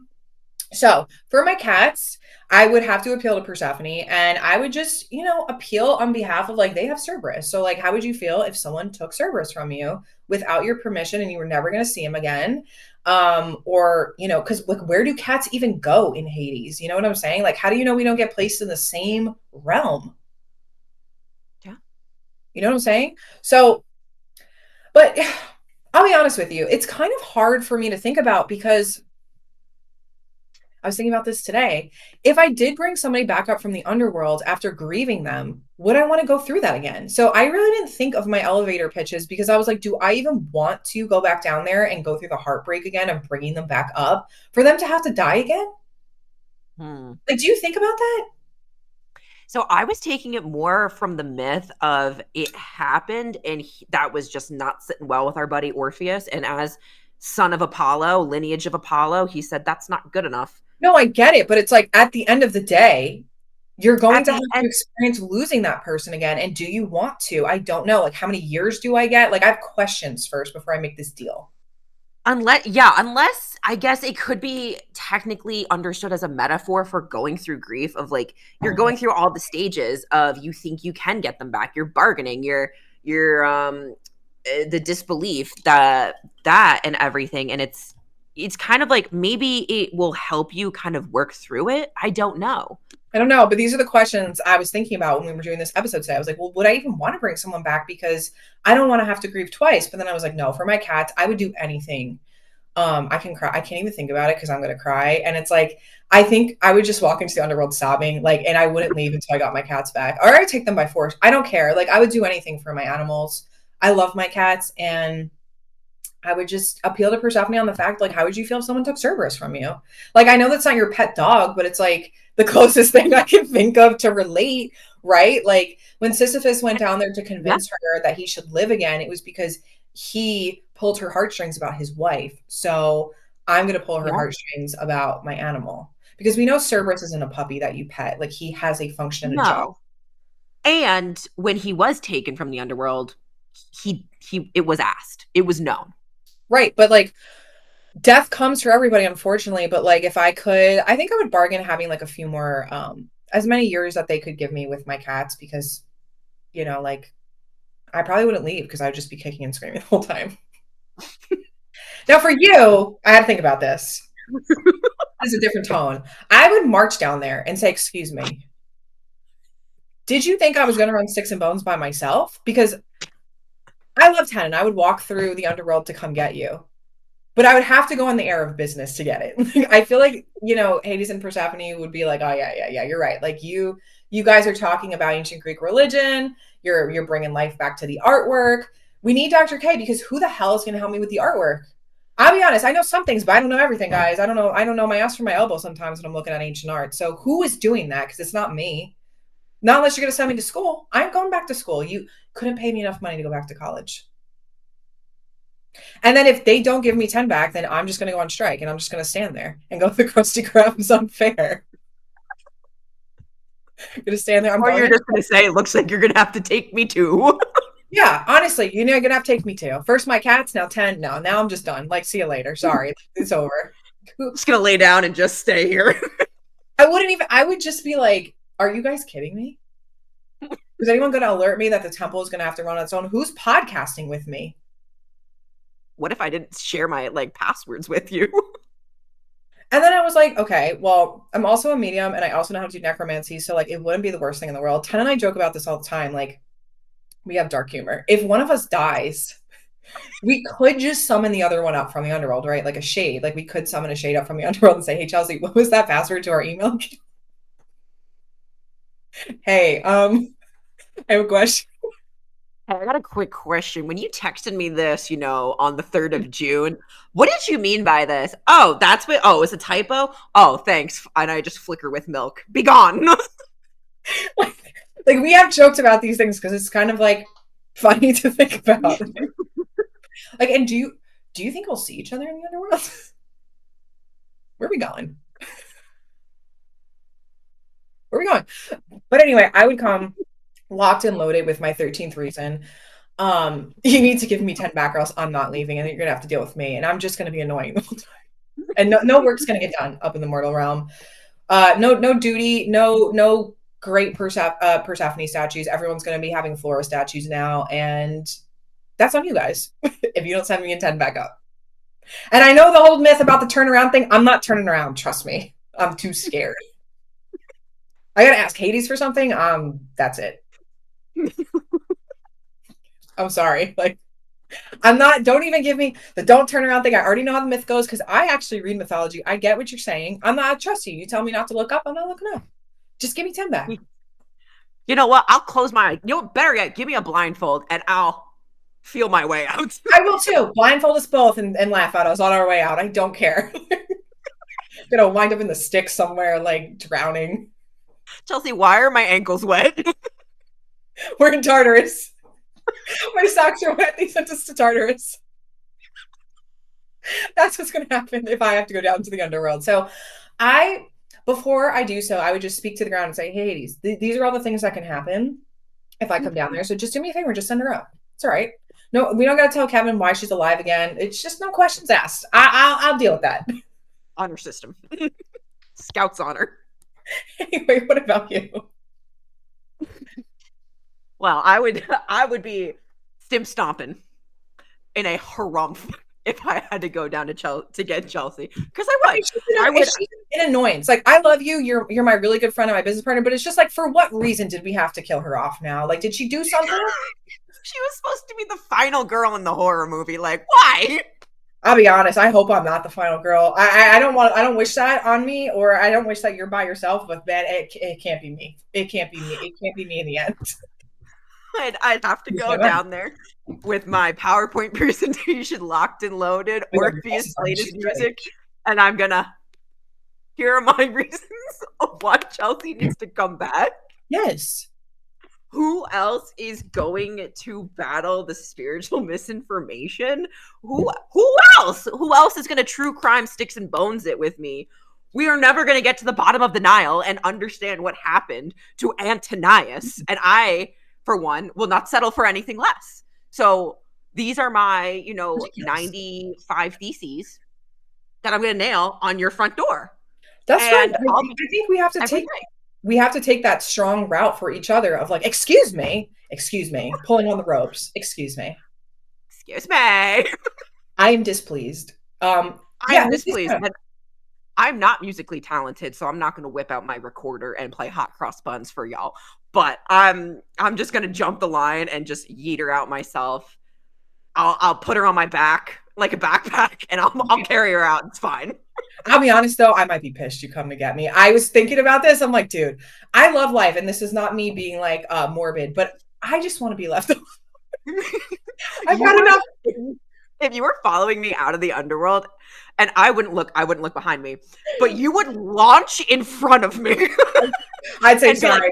so for my cats, I would have to appeal to Persephone, and I would just, appeal on behalf of like they have Cerberus. So like, how would you feel if someone took Cerberus from you without your permission and you were never going to see him again? Or because like, where do cats even go in Hades? You know what I'm saying? Like, how do you know we don't get placed in the same realm? Yeah. You know what I'm saying? So, but I'll be honest with you, it's kind of hard for me to think about because I was thinking about this today. If I did bring somebody back up from the underworld after grieving them, would I want to go through that again? So I really didn't think of my elevator pitches because I was like, do I even want to go back down there and go through the heartbreak again of bringing them back up for them to have to die again? Hmm. Like, do you think about that? So I was taking it more from the myth of it happened and that was just not sitting well with our buddy Orpheus. And as son of Apollo, lineage of Apollo, he said that's not good enough. No, I get it, but it's like at the end of the day, you're going At to have the to end, experience losing that person again. And do you want to? I don't know. Like, how many years do I get? Like, I have questions first before I make this deal. unless I guess it could be technically understood as a metaphor for going through grief of like you're going through all the stages of you think you can get them back. You're bargaining, you're the disbelief that and everything. And it's kind of like maybe it will help you kind of work through it. I don't know. I don't know, but these are the questions I was thinking about when we were doing this episode today. I was like, well, would I even want to bring someone back? Because I don't want to have to grieve twice. But then I was like, no, for my cats, I would do anything. I can cry. I can't even think about it because I'm gonna cry. And it's like, I think I would just walk into the underworld sobbing, like, and I wouldn't leave until I got my cats back. Or I'd take them by force. I don't care. Like, I would do anything for my animals. I love my cats, and I would just appeal to Persephone on the fact, like, how would you feel if someone took Cerberus from you? Like, I know that's not your pet dog, but it's like the closest thing I can think of to relate, right? Like, when Sisyphus went down there to Yeah. convince her that he should live again, it was because he pulled her heartstrings about his wife. So I'm going to pull her Yeah. heartstrings about my animal because we know Cerberus isn't a puppy that you pet. Like, he has a function and a job. No. And when he was taken from the underworld, he it was asked. It was known. Right. But like death comes for everybody, unfortunately. But like if I could, I think I would bargain having like a few more, as many years that they could give me with my cats because, like I probably wouldn't leave because I would just be kicking and screaming the whole time. Now for you, I had to think about this. This is a different tone. I would march down there and say, "Excuse me. Did you think I was going to run Sticks and Bones by myself? Because I love 10 and I would walk through the underworld to come get you. But I would have to go on the air of business to get it. I feel like, Hades and Persephone would be like, "Oh yeah, yeah, yeah, you're right. Like you guys are talking about ancient Greek religion. You're bringing life back to the artwork. We need Dr. K because who the hell is going to help me with the artwork?" I'll be honest, I know some things, but I don't know everything, guys. I don't know my ass from my elbow sometimes when I'm looking at ancient art. So who is doing that? Because it's not me. Not unless you're going to send me to school. I'm going back to school. You couldn't pay me enough money to go back to college. And then if they don't give me 10 back, then I'm just going to go on strike and I'm just going to stand there and go, the Krusty Krab is unfair. I'm going to stand there. Or you're just going to say, it looks like you're going to have to take me too. Yeah, honestly, you're going to have to take me too. First my cats, now 10. No, now I'm just done. Like, see you later. Sorry. It's over. I'm just going to lay down and just stay here. I would just be like, are you guys kidding me? Is anyone going to alert me that the temple is going to have to run on its own? Who's podcasting with me? What if I didn't share my passwords with you? And then I was like, okay, well, I'm also a medium and I also know how to do necromancy. So like, it wouldn't be the worst thing in the world. 10 and I joke about this all the time. Like, we have dark humor. If one of us dies, we could just summon the other one up from the underworld, right? Like a shade. Like we could summon a shade up from the underworld and say, "Hey, Chelsea, what was that password to our email?" Hey, I have a question. Hey, I got a quick question. When you texted me this, on the 3rd of June, what did you mean by this? Oh, it's a typo? Oh, thanks. And I just flicker with milk. Be gone. Like we have jokes about these things because it's kind of like funny to think about. Like, and do you think we'll see each other in the underworld? Where are we going? Where are we going? But anyway, I would come locked and loaded with my 13th reason. You need to give me 10 back or else I'm not leaving and you're gonna have to deal with me. And I'm just gonna be annoying the whole time. And no work's gonna get done up in the mortal realm. No duty, no great Persephone statues. Everyone's gonna be having Flora statues now, and that's on you guys if you don't send me in 10 back up. And I know the whole myth about the turnaround thing. I'm not turning around, trust me. I'm too scared. I gotta ask Hades for something. That's it. I'm sorry. Like, don't even give me the don't turn around thing. I already know how the myth goes because I actually read mythology. I get what you're saying. I trust you. You tell me not to look up, I'm not looking up. Just give me 10 back. You know what? I'll close my eyes. Better yet, give me a blindfold and I'll feel my way out. I will too. Blindfold us both and laugh at us on our way out. I don't care. Gonna wind up in the sticks somewhere, like drowning. Chelsea, why are my ankles wet? We're in Tartarus. My socks are wet. They sent us to Tartarus. That's what's going to happen if I have to go down to the underworld. So before I do so, I would just speak to the ground and say, "Hey, Hades, these are all the things that can happen if I come down there. So just do me a favor, just send her up. It's all right. No, we don't got to tell Kevin why she's alive again. It's just no questions asked. I'll deal with that." Honor system. Scout's honor. Anyway, what about you? Well, I would be stim stomping in a harumph if I had to go down to get Chelsea, because I would. She's an annoyance. Like, I love you. You're my really good friend and my business partner, but it's just like, for what reason did we have to kill her off now? Like, did she do something? She was supposed to be the final girl in the horror movie. Like, why? I'll be honest. I hope I'm not the final girl. I don't wish that on me, or I don't wish that you're by yourself. But man, it can't be me. It can't be me. It can't be me in the end. I'd have to go down there with my PowerPoint presentation locked and loaded, Orpheus latest music, and I'm gonna. Here are my reasons of why Chelsea needs to come back. Yes. Who else is going to battle the spiritual misinformation? Who else? Who else is going to true crime sticks and bones it with me? We are never going to get to the bottom of the Nile and understand what happened to Antonius. And I, for one, will not settle for anything less. So These are my, Ridiculous. 95 theses that I'm going to nail on your front door. That's fine. And I'll be I think we have to every take day. that strong route for each other of like, excuse me, pulling on the ropes. Excuse me. Excuse me. I am displeased. Yeah, I'm we just displeased. And I'm not musically talented, so I'm not going to whip out my recorder and play hot cross buns for y'all. But I'm just going to jump the line and just yeet her out myself. I'll put her on my back like a backpack, and I'll carry her out. It's fine. I'll be honest though, I might be pissed you come to get me. I was thinking about this. I'm like, dude, I love life, and this is not me being like morbid, but I just want to be left alone. I've You had would, enough. if you were following me out of the underworld, and I wouldn't look behind me, but you would launch in front of me I'd say and be like, sorry.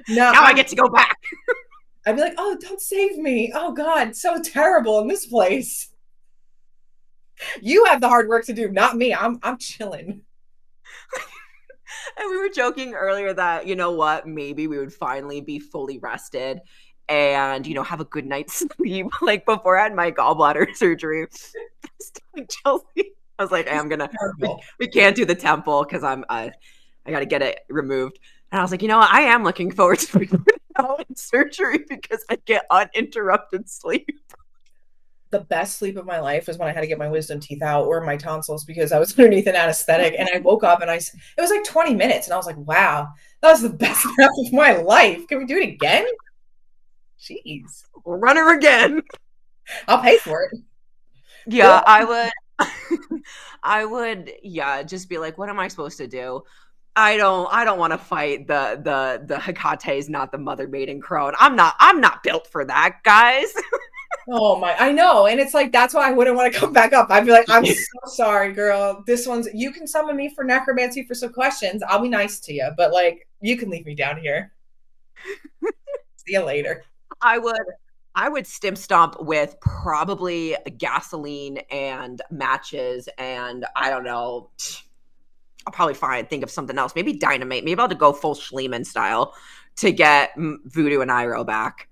No, now I get to go back. I'd be like, oh, don't save me. Oh God, so terrible in this place. You have the hard work to do, not me. I'm chilling. And we were joking earlier that, you know what, maybe we would finally be fully rested and, have a good night's sleep. Like before I had my gallbladder surgery, I was telling Chelsea, I was like, hey, Terrible. we can't do the temple because I got to get it removed. And I was like, I am looking forward to being out in surgery because I get uninterrupted sleep. The best sleep of my life was when I had to get my wisdom teeth out or my tonsils because I was underneath an anesthetic, and I woke up and it was like 20 minutes, and I was like, wow, that was the best nap of my life. Can we do it again? Jeez. We'll run her again. I'll pay for it. Yeah, I would. Yeah, just be like, what am I supposed to do? I don't want to fight the Hecates, not the mother maiden crone. I'm not built for that, guys. Oh my, I know. And it's like, that's why I wouldn't want to come back up. I'd be like, I'm so sorry, girl. You can summon me for necromancy for some questions. I'll be nice to you, but like, you can leave me down here. See you later. I would I would stimp stomp with probably gasoline and matches and I don't know. I'll probably think of something else. Maybe dynamite. Maybe I'll go full Schliemann style to get Voodoo and Iroh back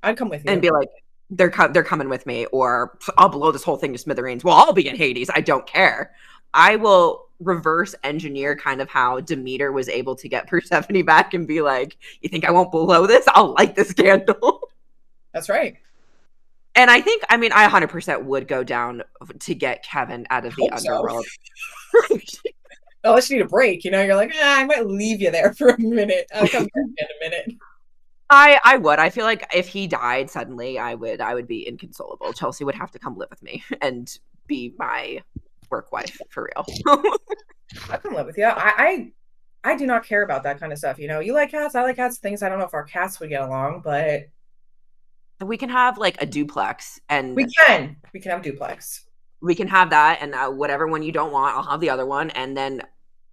I'd come with and you. be like, they're coming with me, or I'll blow this whole thing to smithereens. Well, I'll be in Hades. I don't care. I will reverse engineer kind of how Demeter was able to get Persephone back and be like, you think I won't blow this? I'll light this candle. That's right. And I mean, I 100% would go down to get Kevin out of the Hope so. underworld. Unless you need a break, you're like, I might leave you there for a minute. I'll come back in a minute. I would. I feel like if he died suddenly, I would be inconsolable. Chelsea would have to come live with me and be my work wife for real. I can live with you. I do not care about that kind of stuff. You like cats, I like cats. Things I don't know if our cats would get along, but We can have like a duplex we and can. We can have duplex. we can have that and whatever one you don't want, I'll have the other one and then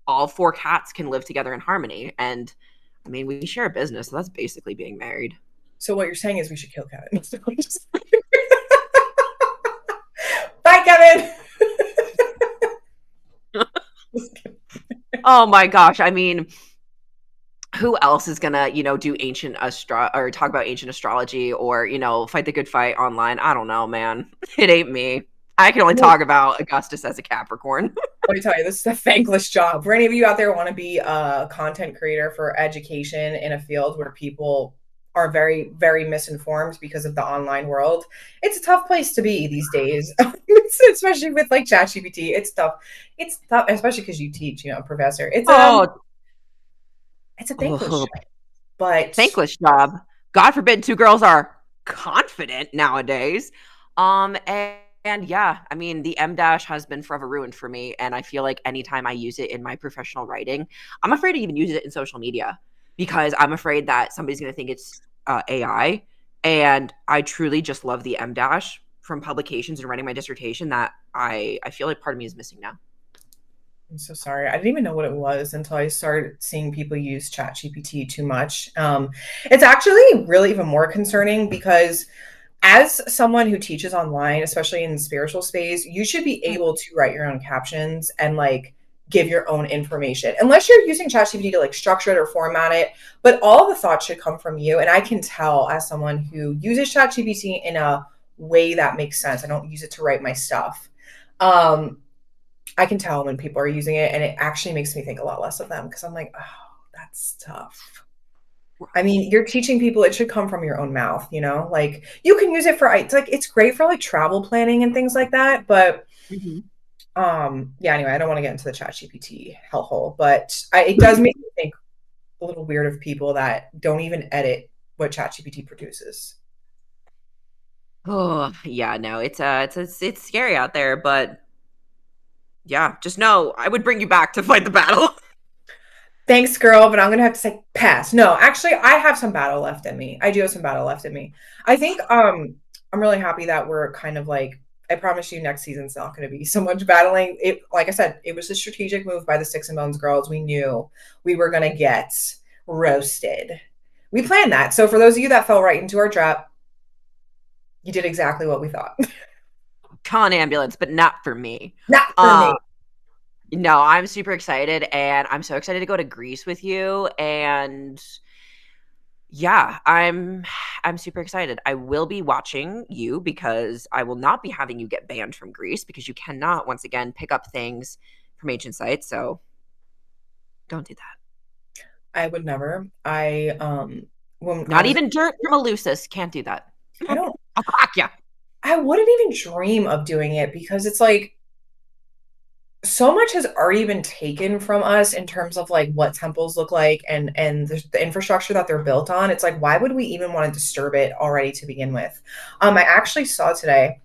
all four cats can live together in harmony. And I mean, we share a business, so that's basically being married. So what you're saying is we should kill Kevin. Bye, Kevin. Oh my gosh. I mean, who else is gonna, do ancient or talk about ancient astrology or, fight the good fight online? I don't know, man. It ain't me. I can only talk about Augustus as a Capricorn. Let me tell you, this is a thankless job. For any of you out there who want to be a content creator for education in a field where people are very, very misinformed because of the online world, it's a tough place to be these days. Especially with like ChatGPT, it's tough. It's tough, especially because you teach, professor. It's a thankless Oh, job. But thankless job. God forbid two girls are confident nowadays. And yeah, I mean, the M dash has been forever ruined for me. And I feel like anytime I use it in my professional writing, I'm afraid to even use it in social media because I'm afraid that somebody's going to think it's AI. And I truly just love the M dash from publications and writing my dissertation that I feel like part of me is missing now. I'm so sorry. I didn't even know what it was until I started seeing people use ChatGPT too much. It's actually really even more concerning because as someone who teaches online, especially in the spiritual space, you should be able to write your own captions and like give your own information unless you're using ChatGPT to like structure it or format it. But all the thoughts should come from you. And I can tell as someone who uses ChatGPT in a way that makes sense. I don't use it to write my stuff. I can tell when people are using it, and it actually makes me think a lot less of them because I'm like, oh, that's tough. I mean, you're teaching people, it should come from your own mouth, you know? Like you can use it for it's like it's great for like travel planning and things like that, but Mhm. yeah, anyway, I don't want to get into the chat GPT hellhole, but it does make me think a little weird of people that don't even edit what chat GPT produces. Oh, yeah, no, it's scary out there, but yeah, just know I would bring you back to fight the battle. Thanks, girl, but I'm gonna have to say pass. No, actually, I have some battle left in me. I do have some battle left in me. I think I'm really happy that we're kind of like, I promise you next season's not gonna be so much battling. It, like I said, it was a strategic move by the Sticks and Bones girls. We knew we were gonna get roasted. We planned that. So for those of you that fell right into our trap, you did exactly what we thought. Con ambulance, but not for me. Not for Uh me. no, I'm super excited, and I'm so excited to go to Greece with you, and yeah, I'm super excited. I will be watching you because I will not be having you get banned from Greece because you cannot once again pick up things from ancient sites, so don't do that. I would never. When I Not was even dirt from Eleusis, can't do that. I don't I'll crack ya. I wouldn't even dream of doing it because it's like so much has already been taken from us in terms of like what temples look like and the infrastructure that they're built on. It's like why would we even want to disturb it already to begin with? I actually saw today.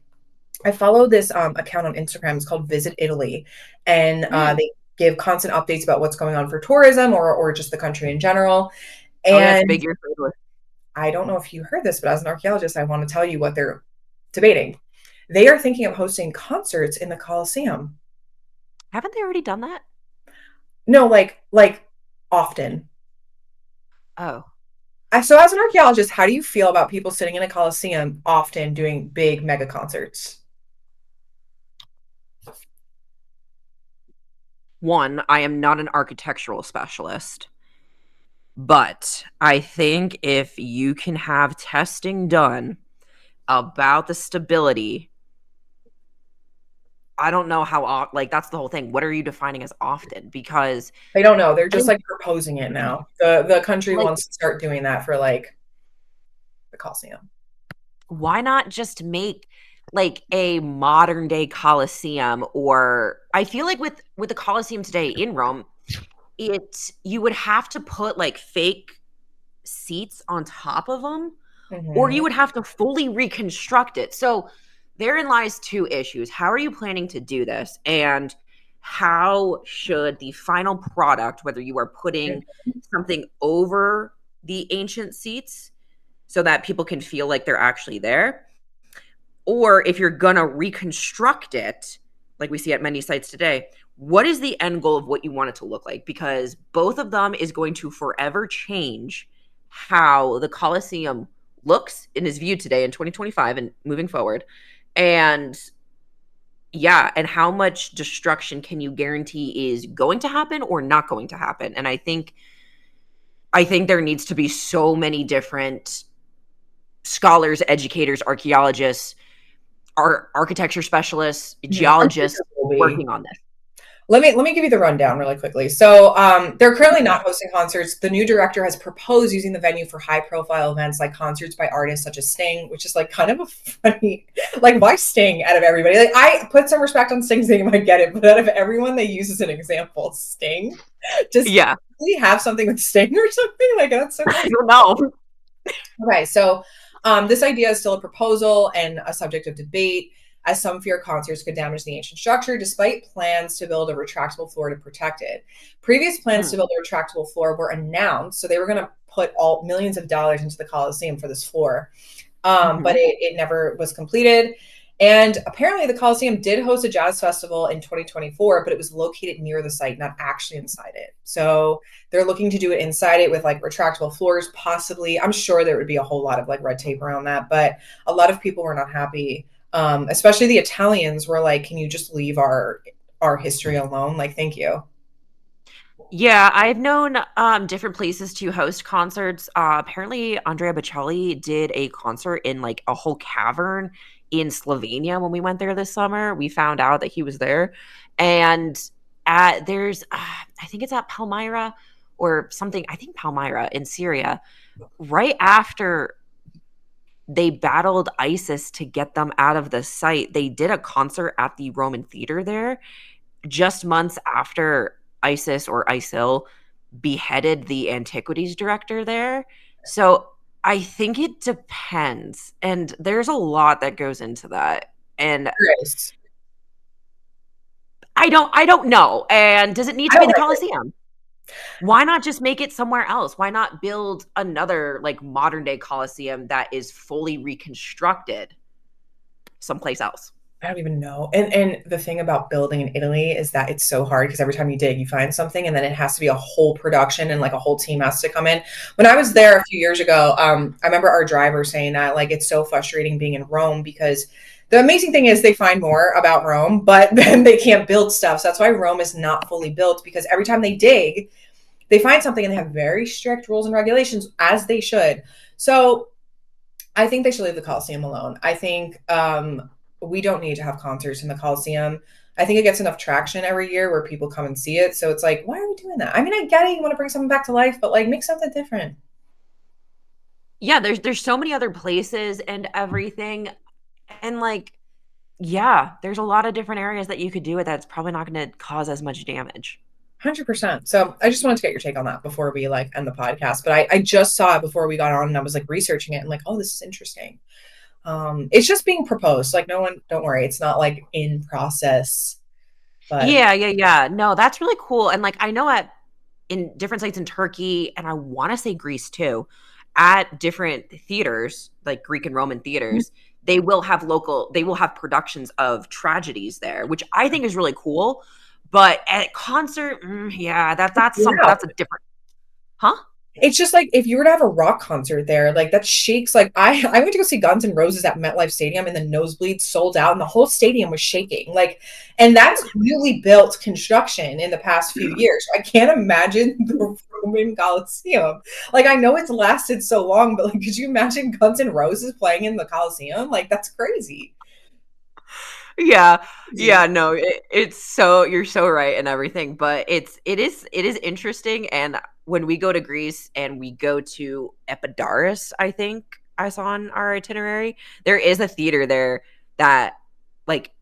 I follow this account on Instagram. It's called Visit Italy, and Mm. they give constant updates about what's going on for tourism or just the country in general. Oh yeah, it's a And big year for Italy. I don't know if you heard this, but as an archaeologist, I want to tell you what they're debating. They are thinking of hosting concerts in the Colosseum. Haven't they already done that? No, like often. Oh. So as an archaeologist, how do you feel about people sitting in a Colosseum often doing big mega concerts? One, I am not an architectural specialist, but I think if you can have testing done about the stability, I don't know how like that's the whole thing. What are you defining as often? Because They don't know. They're I just think like proposing it now. The country like wants to start doing that for like the Colosseum. why not just make like a modern day Colosseum? Or I feel like with the Colosseum today in Rome, it you would have to put like fake seats on top of them, or Hmm. you would have to fully reconstruct it. So therein lies two issues. How are you planning to do this? And how should the final product, whether you are putting something over the ancient seats so that people can feel like they're actually there, or if you're gonna reconstruct it, like we see at many sites today, what is the end goal of what you want it to look like? Because both of them is going to forever change how the Colosseum looks and is viewed today in 2025 and moving forward. And yeah, and how much destruction can you guarantee is going to happen or not going to happen? And I think there needs to be so many different scholars, educators, archaeologists, architecture specialists, I'm sure geologists there will be. working on this. Let me give you the rundown really quickly. So they're currently not hosting concerts. The new director has proposed using the venue for high profile events like concerts by artists such as Sting, which is like kind of a funny, like why Sting out of everybody? Like I put some respect on Sting's name, I get it, but out of everyone they use as an example, Sting, just Yeah. we have something with Sting or something like that's so I crazy. don't know. Okay, so this idea is still a proposal and a subject of debate, as some fear concerts could damage the ancient structure, despite plans to build a retractable floor to protect it. Previous plans to Mm, build a retractable floor were announced, so they were going to put all millions of dollars into the Coliseum for this floor, but mhm. it never was completed. And apparently, the Coliseum did host a jazz festival in 2024, but it was located near the site, not actually inside it. So they're looking to do it inside it with like retractable floors, possibly. I'm sure there would be a whole lot of like red tape around that, but a lot of people were not happy. Especially the Italians were like, "Can you just leave our history alone? Like, thank you." Yeah, I've known different places to host concerts. Apparently, Andrea Bocelli did a concert in like a whole cavern in Slovenia when we went there this summer. We found out that he was there, and there's I think it's at Palmyra or something. I think Palmyra in Syria. Right after they battled ISIS to get them out of the site, they did a concert at the Roman Theater there just months after ISIS or ISIL beheaded the antiquities director there. So I think it depends. And there's a lot that goes into that. And Nice. I don't know. And does it need I to be don't the either. Colosseum? Why not just make it somewhere else? Why not build another like modern day Colosseum that is fully reconstructed someplace else? I don't even know. And the thing about building in Italy is that it's so hard because every time you dig, you find something, and then it has to be a whole production and like a whole team has to come in. When I was there a few years ago, I remember our driver saying that like it's so frustrating being in Rome because the amazing thing is they find more about Rome, but then they can't build stuff. So that's why Rome is not fully built because every time they dig, they find something and they have very strict rules and regulations as they should. So I think they should leave the Coliseum alone. I think we don't need to have concerts in the Coliseum. I think it gets enough traction every year where people come and see it. So it's like, why are we doing that? I mean, I get it. You want to bring something back to life, but like make something different. Yeah, there's so many other places and everything. And like yeah, there's a lot of different areas that you could do it that's probably not going to cause as much damage. 100%. So I just wanted to get your take on that before we like end the podcast. But I just saw it before we got on and I was like researching it and like, oh, this is interesting. It's just being proposed. Like no one, don't worry. It's not like in process, but Yeah, yeah, yeah. No, that's really cool. And like I know at in different sites in Turkey and I want to say Greece too, at different theaters, like Greek and Roman theaters, they will have productions of tragedies there, which I think is really cool. But at concert, yeah, yeah, that's a different, huh? it's just like if you were to have a rock concert there, like that shakes. Like I went to go see Guns N' Roses at MetLife Stadium, and the nosebleeds sold out, and the whole stadium was shaking. Like, and that's newly built construction in the past few years. I can't imagine the Roman Coliseum. Like, I know it's lasted so long, but like, could you imagine Guns N' Roses playing in the Coliseum? Like, that's crazy. Yeah, Crazy. yeah, no, it's so you're so right and everything, but it is interesting. And when we go to Greece and we go to Epidaurus, I think I saw on our itinerary, there is a theater there that like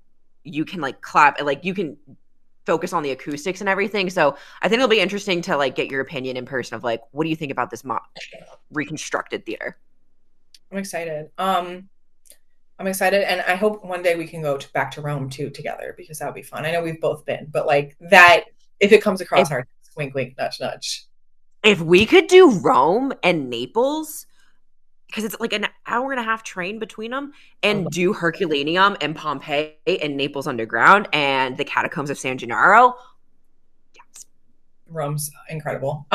you can like clap and like you can focus on the acoustics and everything. So I think it'll be interesting to like get your opinion in person of like what do you think about this reconstructed theater? I'm excited. I'm excited, and I hope one day we can go back to Rome too together because that would be fun. I know we've both been, but like that, if it comes If across our desk, wink, wink, nudge, nudge. if we could do Rome and Naples, because it's like an hour and a half train between them, I would and love do Herculaneum and Pompeii and Naples Underground and the catacombs of San Gennaro. Yes. Rome's incredible.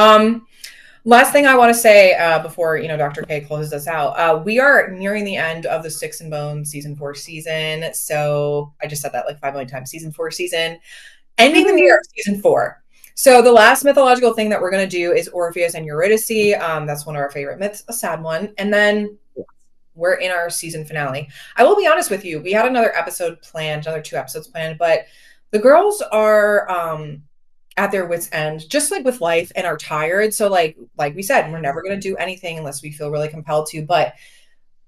Last thing I want to say before Dr. K closes us out, we are nearing the end of the Sticks and Bones season 4 season. So I just said that like 5 million times. Season 4 season, ending the year of season 4. So the last mythological thing that we're going to do is Orpheus and Eurydice. That's one of our favorite myths, a sad one. And then we're in our season finale. I will be honest with you, we had another episode planned, another 2 episodes planned, but the girls are at their wits end, just like with life, and are tired. So like we said, we're never going to do anything unless we feel really compelled to. But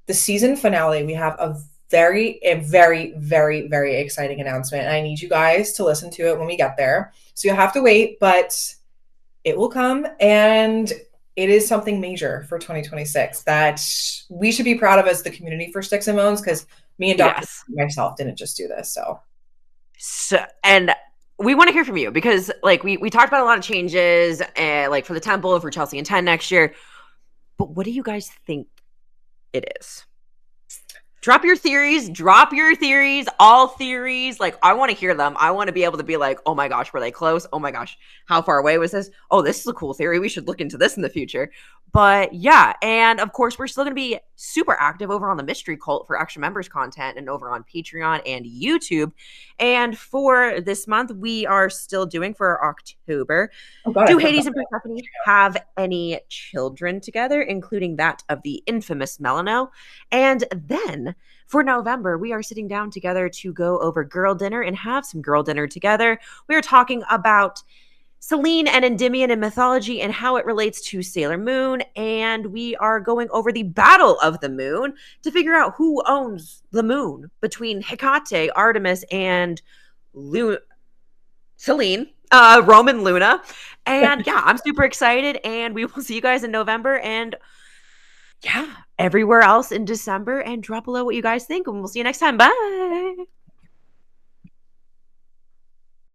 the season finale, we have a very, very, very exciting announcement. And I need you guys to listen to it when we get there. So you'll have to wait, but it will come. And it is something major for 2026 that we should be proud of as the community for Sticks and Bones, because me and Dr. Yes. myself didn't just do this. So So, and we want to hear from you because like we talked about a lot of changes and like for the temple for Chelsea and 10 next year. But what do you guys think it is? Drop your theories, all theories. Like, I want to hear them. I want to be able to be like, oh my gosh, were they close? Oh my gosh, how far away was this? Oh, this is a cool theory. We should look into this in the future. But yeah, and of course, we're still going to be super active over on the Mystery Cult for extra members content and over on Patreon and YouTube. And for this month, we are still doing for October. Oh God, I Do forgot. Hades and Persephone have any children together, including that of the infamous Melano? And then for November, we are sitting down together to go over girl dinner and have some girl dinner together. We are talking about Selene and Endymion in mythology and how it relates to Sailor Moon. And we are going over the Battle of the Moon to figure out who owns the moon between Hecate, Artemis, and Selene, Roman Luna. And yeah, I'm super excited. And we will see you guys in November and yeah, everywhere else in December. And drop below what you guys think. And we'll see you next time. Bye.